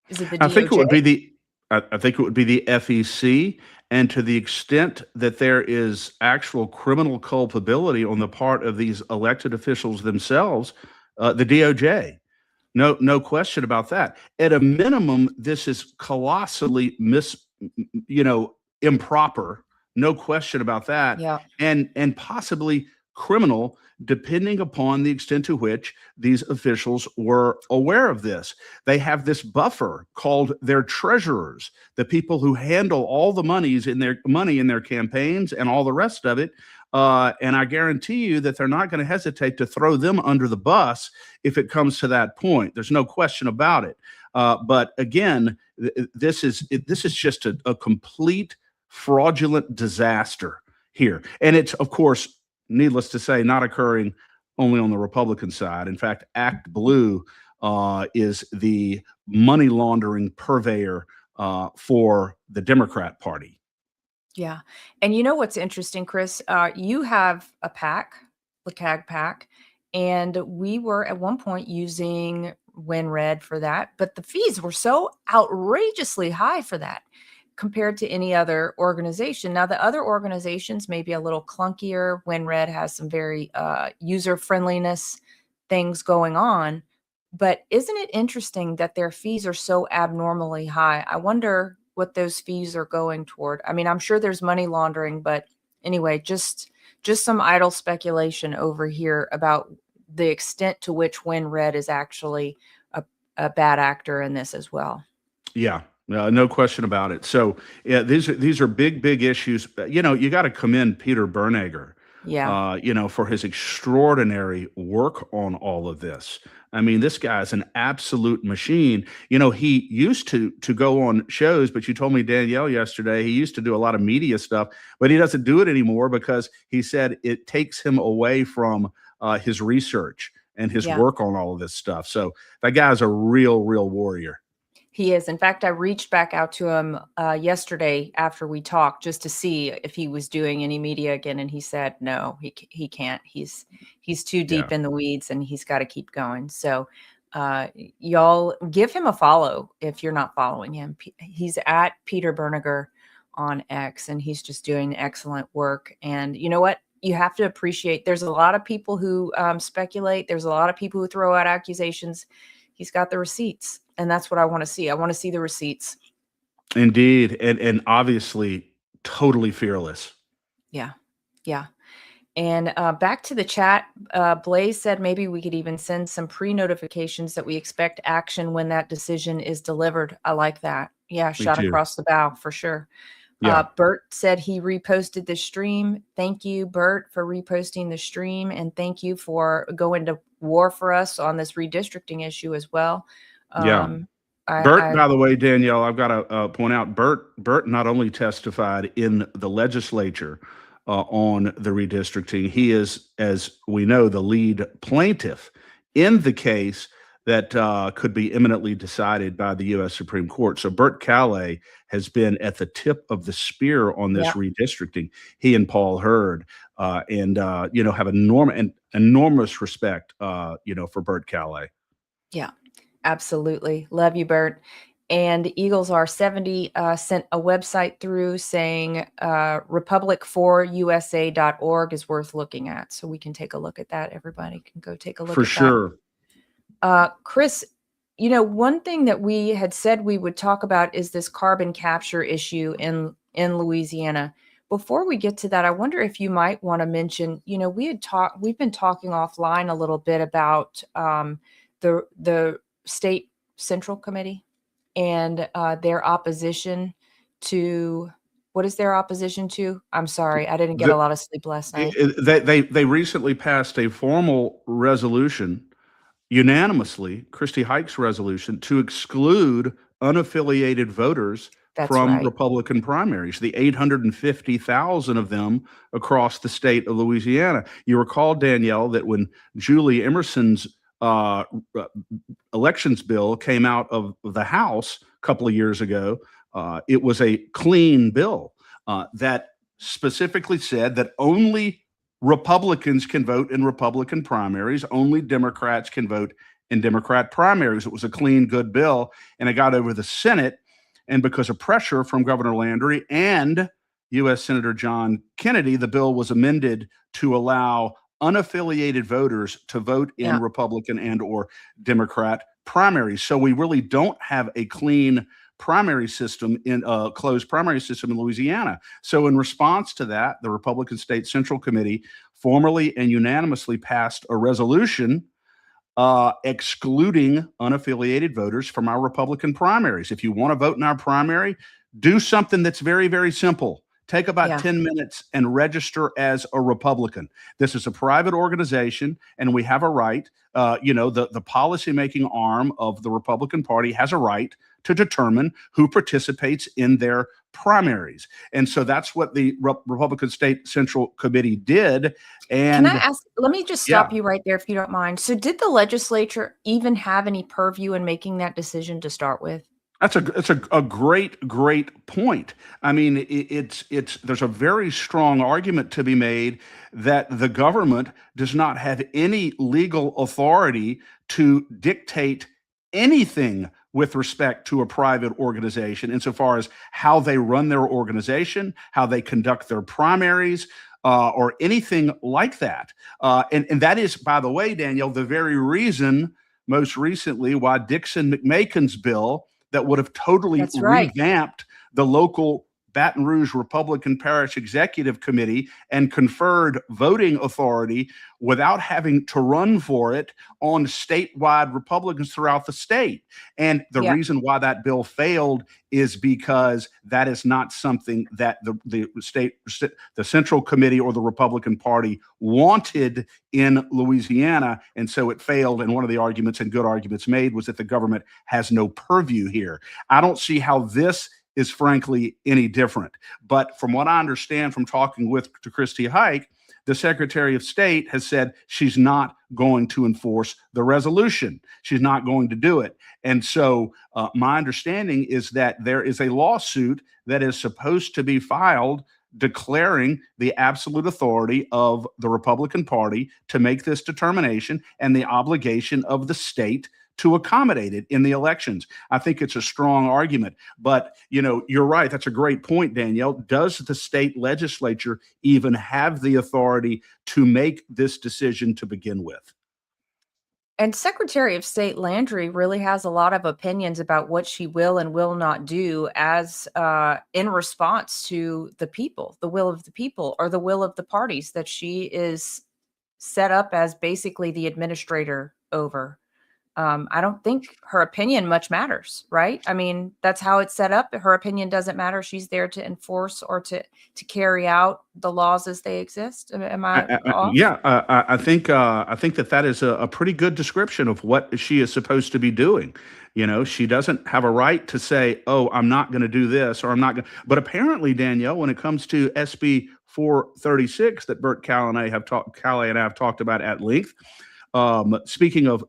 Is it the DOJ? I think it would be the FEC. And to the extent that there is actual criminal culpability on the part of these elected officials themselves, the DOJ. No question about that. At a minimum, this is colossally improper. No question about that, Yeah. and possibly criminal, depending upon the extent to which these officials were aware of this. They have this buffer called their treasurers, the people who handle all the money in their campaigns and all the rest of it. And I guarantee you that they're not going to hesitate to throw them under the bus if it comes to that point. There's no question about it. But again, this is just a complete fraudulent disaster here. And it's, of course, needless to say, not occurring only on the Republican side. In fact, Act Blue is the money laundering purveyor for the Democrat Party. Yeah. And you know what's interesting, Chris? You have a PAC, the CAG PAC, and we were at one point using WinRed for that, but the fees were so outrageously high for that compared to any other organization. Now, the other organizations may be a little clunkier. WinRed has some very user friendliness things going on, but isn't it interesting that their fees are so abnormally high? I wonder what those fees are going toward. I mean, I'm sure there's money laundering, but anyway, just some idle speculation over here about the extent to which WinRed is actually a bad actor in this as well. Yeah, no question about it. So yeah, these are big issues. You know, you got to commend Peter Bernegger. Yeah. For his extraordinary work on all of this. I mean, this guy is an absolute machine. You know, he used to go on shows, but you told me, Danielle, yesterday, he used to do a lot of media stuff, but he doesn't do it anymore because he said it takes him away from his research and his work on all of this stuff. So that guy's a real warrior. He is. In fact, I reached back out to him yesterday after we talked just to see if he was doing any media again, and he said no, he can't. He's too deep in the weeds, and he's got to keep going. So, y'all give him a follow if you're not following him. He's at Peter Bernegger on X, and he's just doing excellent work. And you know what? You have to appreciate. There's a lot of people who speculate. There's a lot of people who throw out accusations. He's got the receipts. And that's what I want to see. I want to see the receipts. Indeed. And obviously totally fearless. Yeah. And back to the chat, Blaze said maybe we could even send some pre-notifications that we expect action when that decision is delivered. I like that. Yeah, shot across the bow for sure. Yeah. Bert said he reposted the stream. Thank you, Bert, for reposting the stream. And thank you for going to war for us on this redistricting issue as well. Bert, by the way, Danielle, I've got to point out, Bert not only testified in the legislature on the redistricting, he is, as we know, the lead plaintiff in the case that could be imminently decided by the U.S. Supreme Court. So Bert Calais has been at the tip of the spear on this redistricting. He and Paul Hurd, have enormous respect, for Bert Calais. Yeah. Absolutely. Love you, Bert. And Eagles R70 sent a website through saying republic4usa.org is worth looking at. So we can take a look at that. Everybody can go take a look at that. For sure. Chris, you know, one thing that we had said we would talk about is this carbon capture issue in Louisiana. Before we get to that, I wonder if you might want to mention, you know, we've been talking offline a little bit about the State Central Committee and their opposition to, what is their opposition to? I'm sorry, I didn't get a lot of sleep last night. They recently passed a formal resolution, unanimously, Christy Hike's resolution, to exclude unaffiliated voters from Republican primaries, the 850,000 of them across the state of Louisiana. You recall, Danielle, that when Julie Emerson's elections bill came out of the House a couple of years ago, it was a clean bill that specifically said that only Republicans can vote in Republican primaries, only Democrats can vote in Democrat primaries. It was a clean, good bill, and it got over the Senate. And because of pressure from Governor Landry and U.S. Senator John Kennedy, the bill was amended to allow unaffiliated voters to vote in Yeah. Republican and or Democrat primaries. So we really don't have a clean primary system in a closed primary system in Louisiana. So in response to that, the Republican State Central Committee formally and unanimously passed a resolution excluding unaffiliated voters from our Republican primaries. If you want to vote in our primary, do something that's very, very simple. Take about 10 minutes and register as a Republican. This is a private organization, and we have a right. The policymaking arm of the Republican Party has a right to determine who participates in their primaries. And so that's what the Republican State Central Committee did. And can I ask, let me just stop you right there if you don't mind. So did the legislature even have any purview in making that decision to start with? It's a great point. I mean, there's a very strong argument to be made that the government does not have any legal authority to dictate anything with respect to a private organization insofar as how they run their organization, how they conduct their primaries, or anything like that. And that is, by the way, Danielle, the very reason most recently why Dixon McMakin's bill that would have totally revamped the local Baton Rouge Republican Parish Executive Committee and conferred voting authority without having to run for it on statewide Republicans throughout the state. And the reason why that bill failed is because that is not something that the Central Committee or the Republican Party wanted in Louisiana. And so it failed. And one of the arguments and good arguments made was that the government has no purview here. I don't see how this is frankly any different. But from what I understand from talking to Christy Hike, the Secretary of State has said she's not going to enforce the resolution. She's not going to do it. And so my understanding is that there is a lawsuit that is supposed to be filed declaring the absolute authority of the Republican Party to make this determination and the obligation of the state to accommodate it in the elections. I think it's a strong argument, but you're right. That's a great point, Danielle. Does the state legislature even have the authority to make this decision to begin with? And Secretary of State Landry really has a lot of opinions about what she will and will not do as in response to the people, the will of the people, or the will of the parties that she is set up as basically the administrator over. I don't think her opinion much matters, right? I mean, that's how it's set up. Her opinion doesn't matter. She's there to enforce or to carry out the laws as they exist. Am I off? Yeah, I think that is a pretty good description of what she is supposed to be doing. She doesn't have a right to say, "Oh, I'm not going to do this," or "I'm not going." But apparently, Danielle, when it comes to SB 436 that Bert Callie and I have talked about at length, speaking of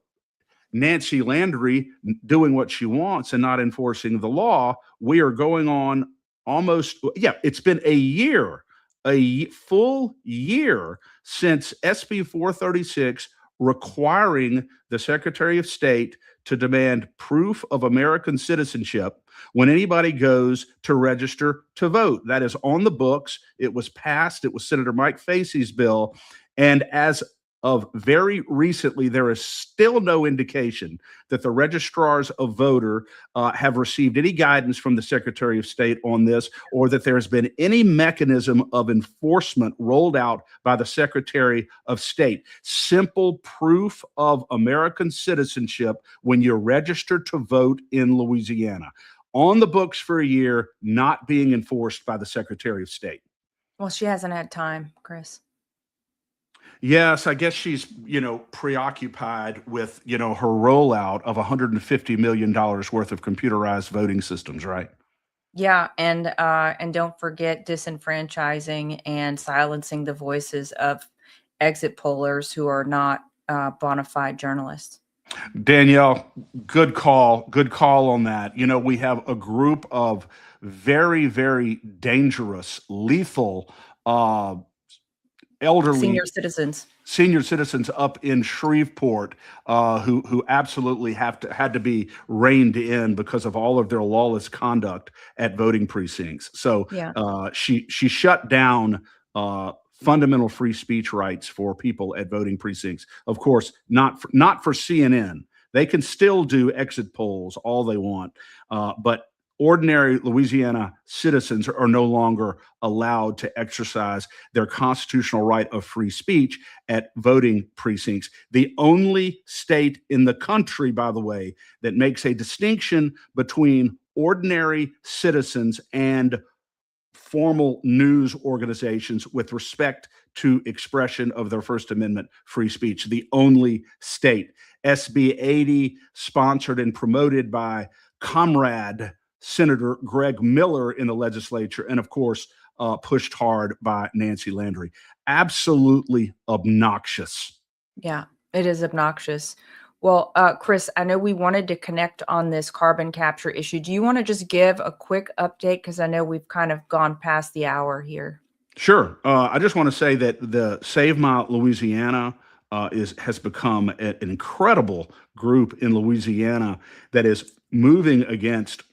Nancy Landry doing what she wants and not enforcing the law, we are going on it's been a full year since SB 436 requiring the Secretary of State to demand proof of American citizenship when anybody goes to register to vote. That is on the books. It was passed. It was Senator Mike Facey's bill. And as of very recently, there is still no indication that the registrars of voter have received any guidance from the Secretary of State on this, or that there has been any mechanism of enforcement rolled out by the Secretary of State. Simple proof of American citizenship when you're registered to vote in Louisiana. On the books for a year, not being enforced by the Secretary of State. Well, she hasn't had time, Chris. Yes, I guess she's, preoccupied with, her rollout of $150 million worth of computerized voting systems, right? Yeah, and don't forget disenfranchising and silencing the voices of exit pollers who are not bona fide journalists. Danielle, good call on that. We have a group of very, very dangerous, lethal, elderly senior citizens. senior citizens up in Shreveport who absolutely had to be reined in because of all of their lawless conduct at voting precincts. So Yeah. she shut down fundamental free speech rights for people at voting precincts. Of course, not for CNN. They can still do exit polls all they want, but ordinary Louisiana citizens are no longer allowed to exercise their constitutional right of free speech at voting precincts. The only state in the country, by the way, that makes a distinction between ordinary citizens and formal news organizations with respect to expression of their First Amendment free speech. The only state. SB 80, sponsored and promoted by Comrade Senator Greg Miller in the legislature, and of course, pushed hard by Nancy Landry. Absolutely obnoxious. Yeah, it is obnoxious. Well, Chris, I know we wanted to connect on this carbon capture issue. Do you want to just give a quick update? Because I know we've kind of gone past the hour here. Sure. I just want to say that the Save My Louisiana has become an incredible group in Louisiana that is moving against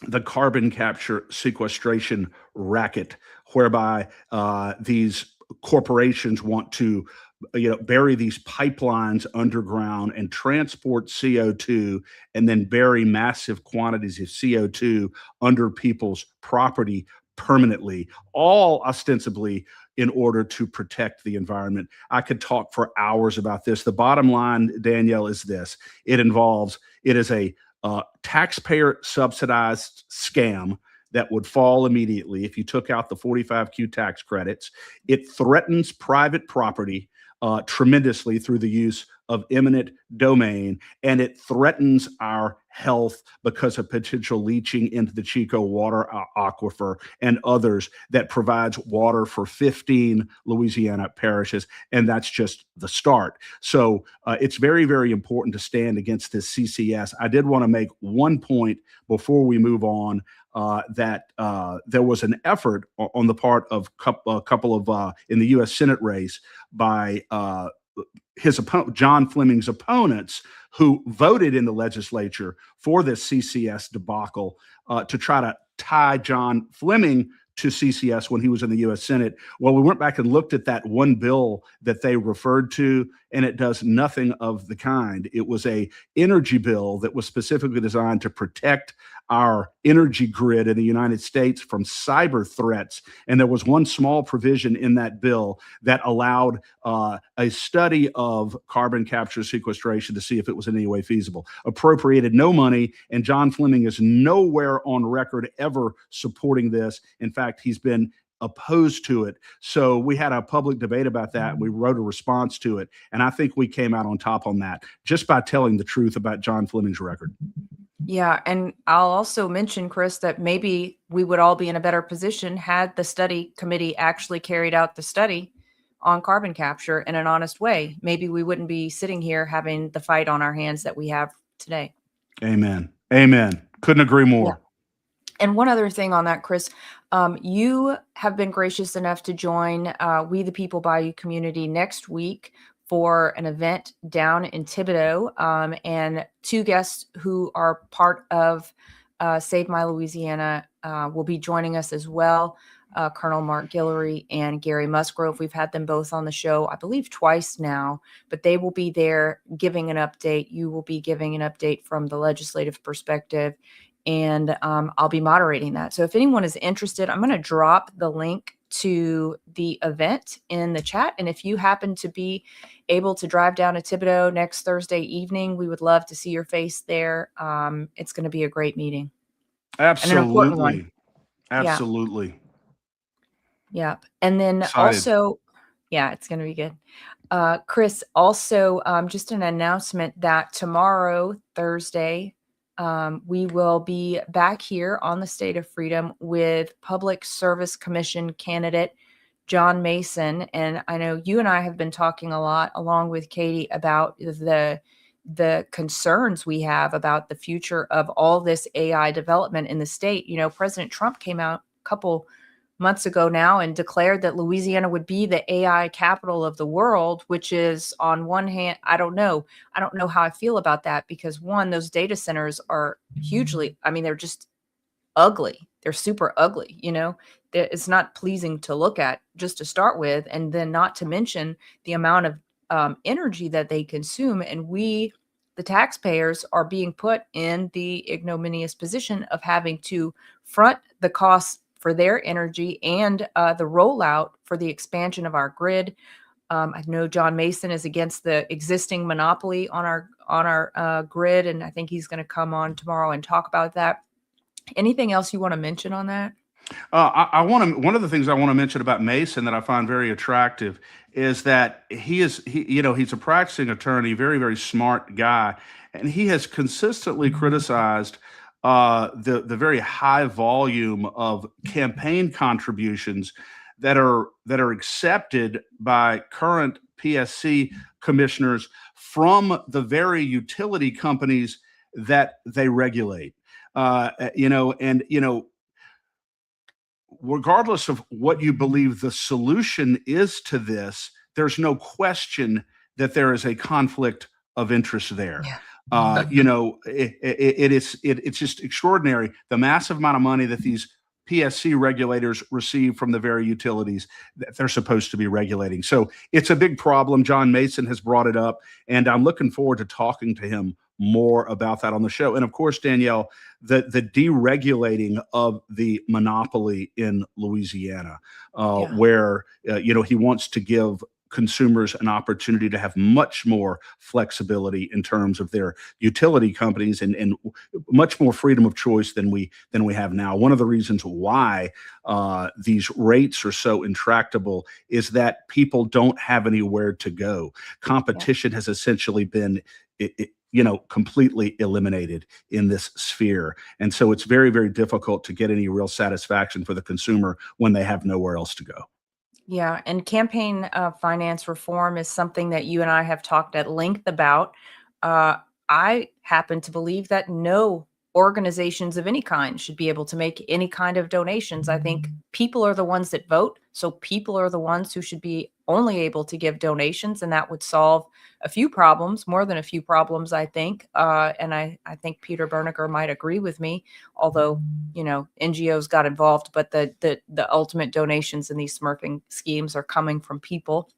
the carbon capture sequestration racket, whereby these corporations want to bury these pipelines underground and transport CO2 and then bury massive quantities of CO2 under people's property permanently, all ostensibly in order to protect the environment. I could talk for hours about this. The bottom line, Danielle, is this. It is a taxpayer subsidized scam that would fall immediately if you took out the 45Q tax credits. It threatens private property tremendously through the use of eminent domain, and it threatens our health because of potential leaching into the Chico water aquifer and others that provides water for 15 Louisiana parishes, and that's just the start. So it's very, very important to stand against this CCS. I did want to make one point before we move on, that there was an effort on the part of a couple of in the U.S. Senate race by his opponent, John Fleming's opponents, who voted in the legislature for this CCS debacle to try to tie John Fleming to CCS when he was in the U.S. Senate. Well, we went back and looked at that one bill that they referred to, and it does nothing of the kind. It was a energy bill that was specifically designed to protect our energy grid in the United States from cyber threats. And there was one small provision in that bill that allowed a study of carbon capture sequestration to see if it was in any way feasible. Appropriated no money, and John Fleming is nowhere on record ever supporting this. In fact, he's been opposed to it. So we had a public debate about that. We wrote a response to it. And I think we came out on top on that just by telling the truth about John Fleming's record. Yeah, and I'll also mention, Chris, that maybe we would all be in a better position had the study committee actually carried out the study on carbon capture in an honest way. Maybe we wouldn't be sitting here having the fight on our hands that we have today. Amen. Amen. Couldn't agree more. Yeah. And one other thing on that, Chris, you have been gracious enough to join We the People Bayou community next week for an event down in Thibodaux, and two guests who are part of Save My Louisiana will be joining us as well. Colonel Mark Guillory and Gary Musgrove. We've had them both on the show, I believe twice now, but they will be there giving an update. You will be giving an update from the legislative perspective, and I'll be moderating that. So if anyone is interested, I'm going to drop the link to the event in the chat. And if you happen to be able to drive down to Thibodaux next Thursday evening, we would love to see your face there. It's going to be a great meeting. Absolutely. And an important one. Absolutely. Yeah. And then Excited. Also, yeah, it's going to be good. Chris, also just an announcement that tomorrow, Thursday, we will be back here on the State of Freedom with Public Service Commission candidate John Mason. And I know you and I have been talking a lot, along with Katie, about the concerns we have about the future of all this AI development in the state. You know, President Trump came out a couple months ago now and declared that Louisiana would be the AI capital of the world, which is, on one hand, I don't know how I feel about that, because one, those data centers are hugely, I mean, they're just ugly. They're super ugly, it's not pleasing to look at, just to start with. And then not to mention the amount of energy that they consume. And we, the taxpayers, are being put in the ignominious position of having to front the costs for their energy and the rollout for the expansion of our grid. I know John Mason is against the existing monopoly on our grid, and I think he's going to come on tomorrow and talk about that. Anything else you want to mention on that? I want to. One of the things I want to mention about Mason that I find very attractive is that he's a practicing attorney, very, very smart guy, and he has consistently criticized the very high volume of campaign contributions that are accepted by current PSC commissioners from the very utility companies that they regulate. Regardless of what you believe the solution is to this, there's no question that there is a conflict of interest there. Yeah. It's just extraordinary, the massive amount of money that these PSC regulators receive from the very utilities that they're supposed to be regulating. So it's a big problem. John Mason has brought it up, and I'm looking forward to talking to him more about that on the show. And of course, Danielle, the deregulating of the monopoly in Louisiana, where he wants to give consumers an opportunity to have much more flexibility in terms of their utility companies and much more freedom of choice than we have now. One of the reasons why these rates are so intractable is that people don't have anywhere to go. Competition has essentially been completely eliminated in this sphere. And so it's very, very difficult to get any real satisfaction for the consumer when they have nowhere else to go. Yeah, and campaign finance reform is something that you and I have talked at length about. I happen to believe that no organizations of any kind should be able to make any kind of donations. I think people are the ones that vote, so people are the ones who should be only able to give donations, and that would solve a few problems, more than a few problems, I think. And I think Peter Berniger might agree with me, although, NGOs got involved, but the ultimate donations in these smurfing schemes are coming from people,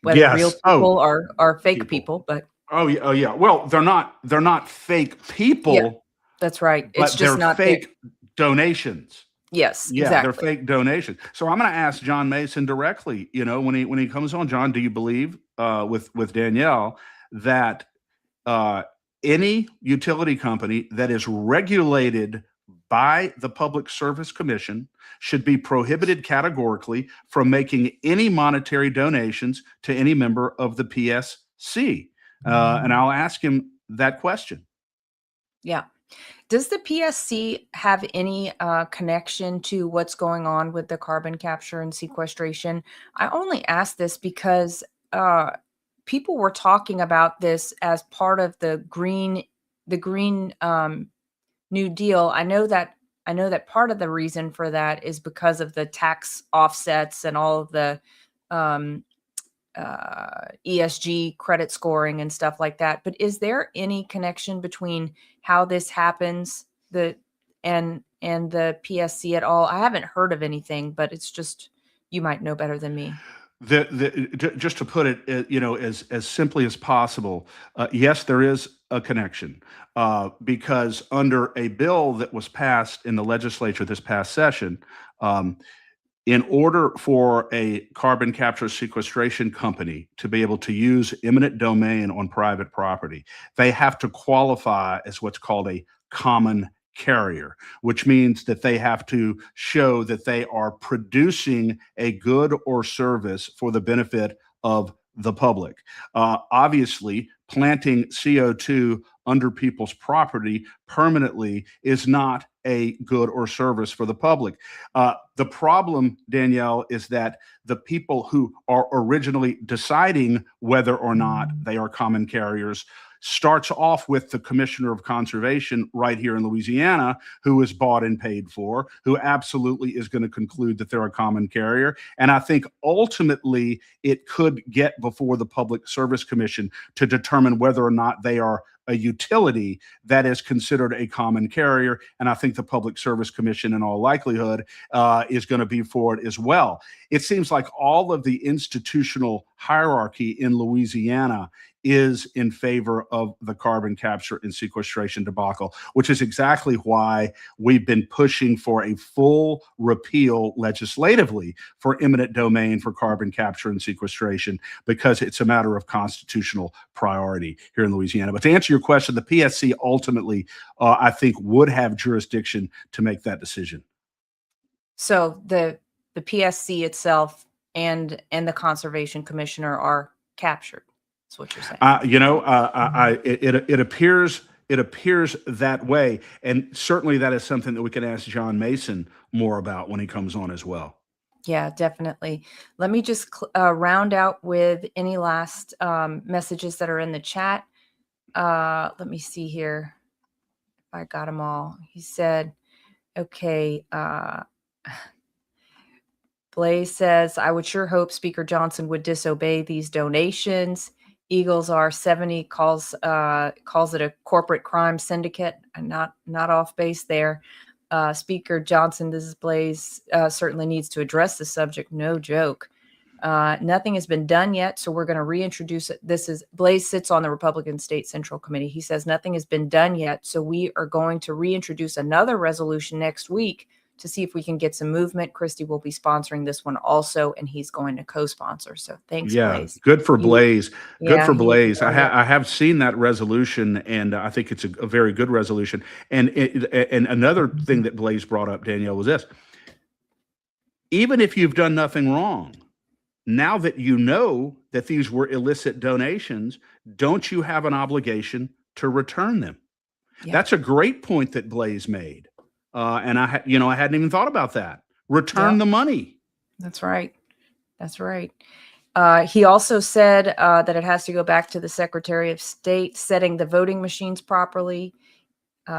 whether Yes. real people are fake people, but Oh yeah. Well, they're not fake people. Yeah, that's right. It's But just they're not fake donations. Yes, Yeah, exactly. they're fake donations. So I'm going to ask John Mason directly. When he comes on, John, do you believe with Danielle that any utility company that is regulated by the Public Service Commission should be prohibited categorically from making any monetary donations to any member of the PSC? And I'll ask him that question. Yeah. Does the PSC have any connection to what's going on with the carbon capture and sequestration? I only ask this because people were talking about this as part of the Green New Deal. I know that part of the reason for that is because of the tax offsets and all of the ESG credit scoring and stuff like that. But is there any connection between how this happens and the PSC at all? I haven't heard of anything, but it's just, you might know better than me. Just to put it, as simply as possible, yes, there is a connection because under a bill that was passed in the legislature this past session, in order for a carbon capture sequestration company to be able to use eminent domain on private property, they have to qualify as what's called a common carrier, which means that they have to show that they are producing a good or service for the benefit of the public. Obviously, planting CO2 under people's property permanently is not a good or service for the public. The problem, Danielle, is that the people who are originally deciding whether or not they are common carriers starts off with the Commissioner of Conservation right here in Louisiana, who is bought and paid for, who absolutely is going to conclude that they're a common carrier. And I think ultimately it could get before the Public Service Commission to determine whether or not they are a utility that is considered a common carrier. And I think the Public Service Commission, in all likelihood, is going to be for it as well. It seems like all of the institutional hierarchy in Louisiana is in favor of the carbon capture and sequestration debacle, which is exactly why we've been pushing for a full repeal legislatively for eminent domain for carbon capture and sequestration, because it's a matter of constitutional priority here in Louisiana. But to answer your question, the PSC ultimately, I think, would have jurisdiction to make that decision. So the PSC itself and the Conservation Commissioner are captured. That's what you're saying. It appears that way, and certainly that is something that we can ask John Mason more about when he comes on as well. Yeah, definitely. Let me just round out with any last messages that are in the chat. Let me see here if I got them all. He said, okay. Blaze says, I would sure hope Speaker Johnson would disobey these donations. Eagles R70 calls it a corporate crime syndicate. And not off base there. Speaker Johnson, this is Blaze, certainly needs to address the subject. No joke. Nothing has been done yet, so we're going to reintroduce it. This is Blaze sits on the Republican State Central Committee. He says nothing has been done yet, so we are going to reintroduce another resolution next week to see if we can get some movement. Christy will be sponsoring this one also, and he's going to co-sponsor. So thanks, Blaze. Good for Blaze. Good for Blaze. I have seen that resolution, and I think it's a very good resolution. And another thing that Blaze brought up, Danielle, was this. Even if you've done nothing wrong, now that you know that these were illicit donations, don't you have an obligation to return them? Yeah. That's a great point that Blaze made. And I hadn't even thought about that. Return the money. That's right. That's right. He also said that it has to go back to the Secretary of State setting the voting machines properly.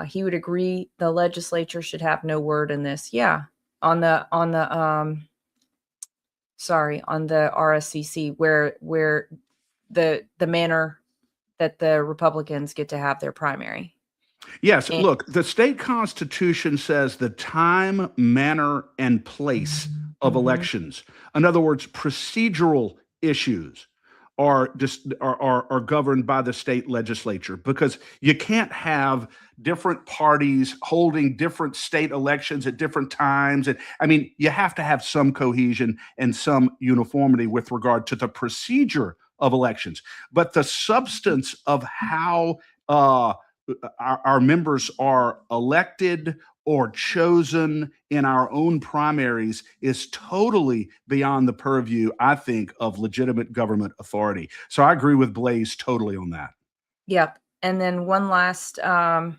He would agree the legislature should have no word in this. Yeah. On the RSCC, where the manner that the Republicans get to have their primary. Yes, look, the state constitution says the time, manner, and place of elections. In other words, procedural issues are governed by the state legislature, because you can't have different parties holding different state elections at different times. And I mean, you have to have some cohesion and some uniformity with regard to the procedure of elections. But the substance of how our members are elected or chosen in our own primaries is totally beyond the purview, I think, of legitimate government authority. So I agree with Blaze totally on that. Yep. And then one last, one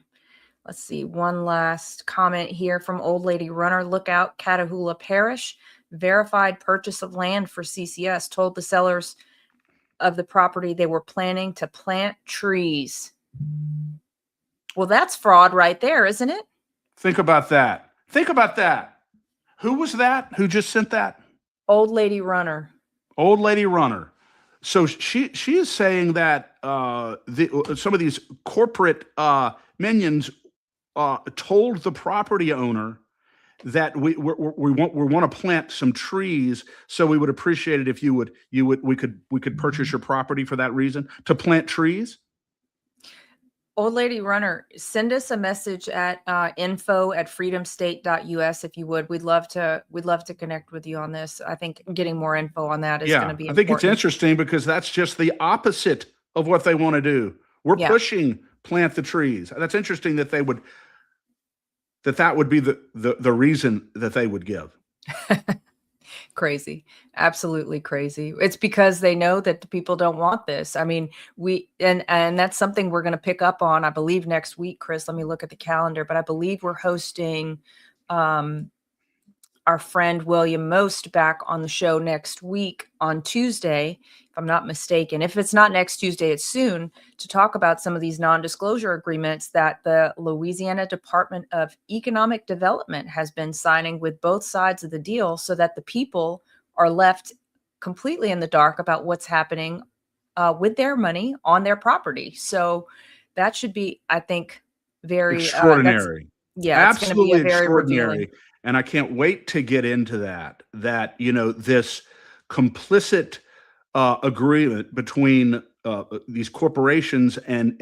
last comment here from Old Lady Runner. Look out, Catahoula Parish. Verified purchase of land for CCS. Told the sellers of the property they were planning to plant trees. Well, that's fraud right there, isn't it? Think about that. Think about that. Who was that? Who just sent that? Old Lady Runner. Old Lady Runner. So she is saying that some of these corporate minions told the property owner that we want to plant some trees, so we would appreciate it if we could purchase your property for that reason, to plant trees. Old Lady Runner, send us a message at info@freedomstate.us if you would. We'd love to connect with you on this. I think getting more info on that is going to be important. I think it's interesting, because that's just the opposite of what they want to do. We're pushing plant the trees. That's interesting that that would be the reason that they would give. Crazy. Absolutely crazy. It's because they know that the people don't want this. I mean, and that's something we're going to pick up on, I believe, next week, Chris. Let me look at the calendar, but I believe we're hosting our friend William Most back on the show next week on Tuesday, if I'm not mistaken. If it's not next Tuesday, it's soon, to talk about some of these non-disclosure agreements that the Louisiana Department of Economic Development has been signing with both sides of the deal, so that the people are left completely in the dark about what's happening with their money on their property. So that should be, I think, very extraordinary. it's going to be a Absolutely very extraordinary. revealing. And I can't wait to get into that, this complicit agreement between these corporations and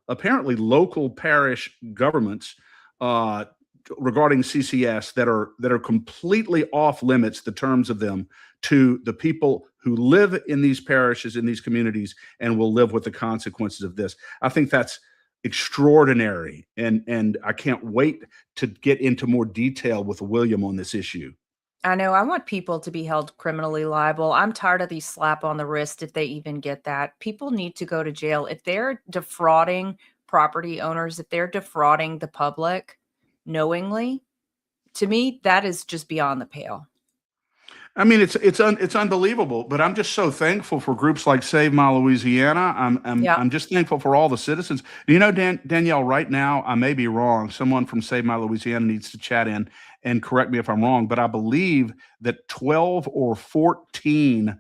apparently local parish governments regarding CCS that are completely off limits, the terms of them, to the people who live in these parishes, in these communities, and will live with the consequences of this. I think that's extraordinary, and I can't wait to get into more detail with William on this issue. I know. I want people to be held criminally liable. I'm tired of these slap on the wrist, if they even get that. People need to go to jail. If they're defrauding property owners, if they're defrauding the public knowingly, to me, that is just beyond the pale. I mean, it's unbelievable, but I'm just so thankful for groups like Save My Louisiana. I'm just thankful for all the citizens. You know, Danielle, right now, I may be wrong. Someone from Save My Louisiana needs to chat in and correct me if I'm wrong, but I believe that 12 or 14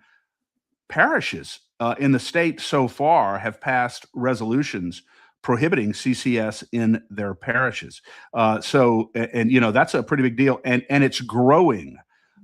parishes in the state so far have passed resolutions prohibiting CCS in their parishes. That's a pretty big deal, and it's growing.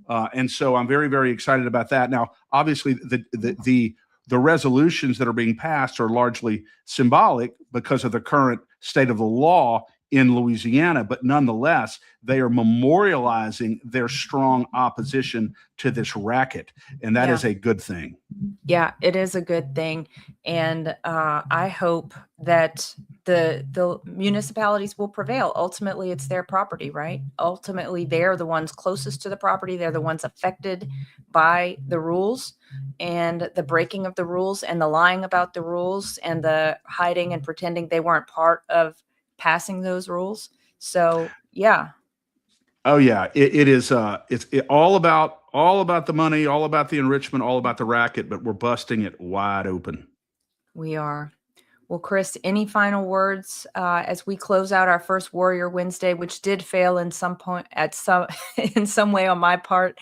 And so I'm very, very excited about that. Now, obviously, the resolutions that are being passed are largely symbolic because of the current state of the law in Louisiana, but nonetheless, they are memorializing their strong opposition to this racket, and that is a good thing. Yeah, it is a good thing, and I hope that the municipalities will prevail. Ultimately, it's their property, right? Ultimately, they're the ones closest to the property. They're the ones affected by the rules and the breaking of the rules and the lying about the rules and the hiding and pretending they weren't part of passing those rules. So, yeah. Oh yeah, it is. It's all about the money, all about the enrichment, all about the racket. But we're busting it wide open. We are. Well, Chris, any final words as we close out our first Warrior Wednesday, which did fail in some way on my part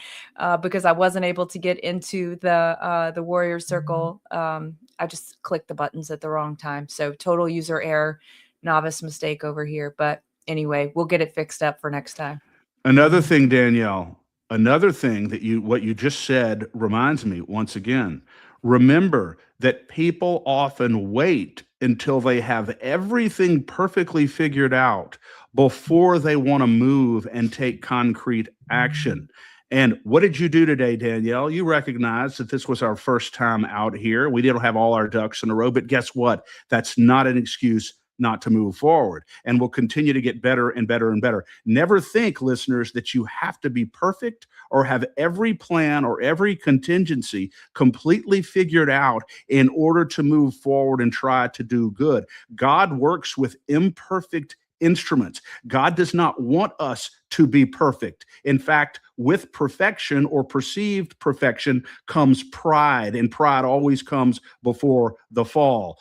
because I wasn't able to get into the Warrior Circle. I just clicked the buttons at the wrong time. So total user error, novice mistake over here. But anyway, we'll get it fixed up for next time. Another thing, Danielle, what you just said reminds me once again. Remember that people often wait until they have everything perfectly figured out before they want to move and take concrete action. And what did you do today, Danielle? You recognized that this was our first time out here. We didn't have all our ducks in a row, but guess what? That's not an excuse not to move forward. And we'll continue to get better and better and better. Never think, listeners, that you have to be perfect or have every plan or every contingency completely figured out in order to move forward and try to do good. God works with imperfect instruments. God does not want us to be perfect. In fact, with perfection or perceived perfection comes pride, and pride always comes before the fall.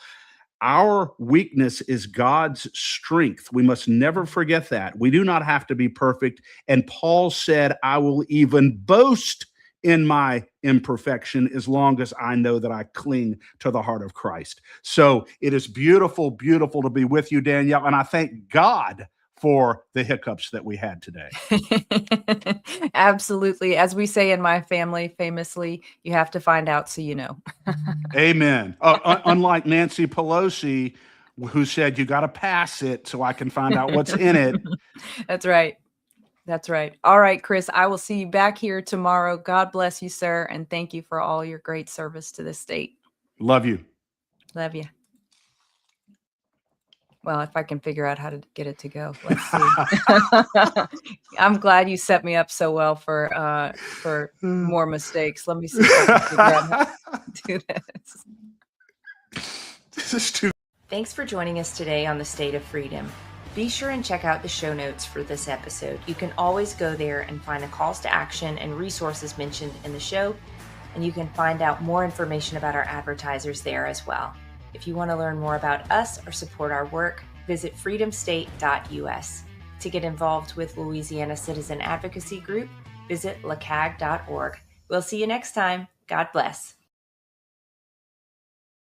Our weakness is God's strength. We must never forget that. We do not have to be perfect. And Paul said, I will even boast in my imperfection as long as I know that I cling to the heart of Christ. So it is beautiful, beautiful to be with you, Danielle. And I thank God for the hiccups that we had today. Absolutely. As we say in my family, famously, you have to find out so you know. Amen. Unlike Nancy Pelosi, who said, you got to pass it so I can find out what's in it. That's right. That's right. All right, Chris, I will see you back here tomorrow. God bless you, sir. And thank you for all your great service to the state. Love you. Love you. Well, if I can figure out how to get it to go, let's see. I'm glad you set me up so well for more mistakes. Let me see if I can figure out how to do this. This is too. Thanks for joining us today on the State of Freedom. Be sure and check out the show notes for this episode. You can always go there and find the calls to action and resources mentioned in the show, and you can find out more information about our advertisers there as well. If you want to learn more about us or support our work, visit freedomstate.us. To get involved with Louisiana Citizen Advocacy Group, visit lacag.org. We'll see you next time. God bless.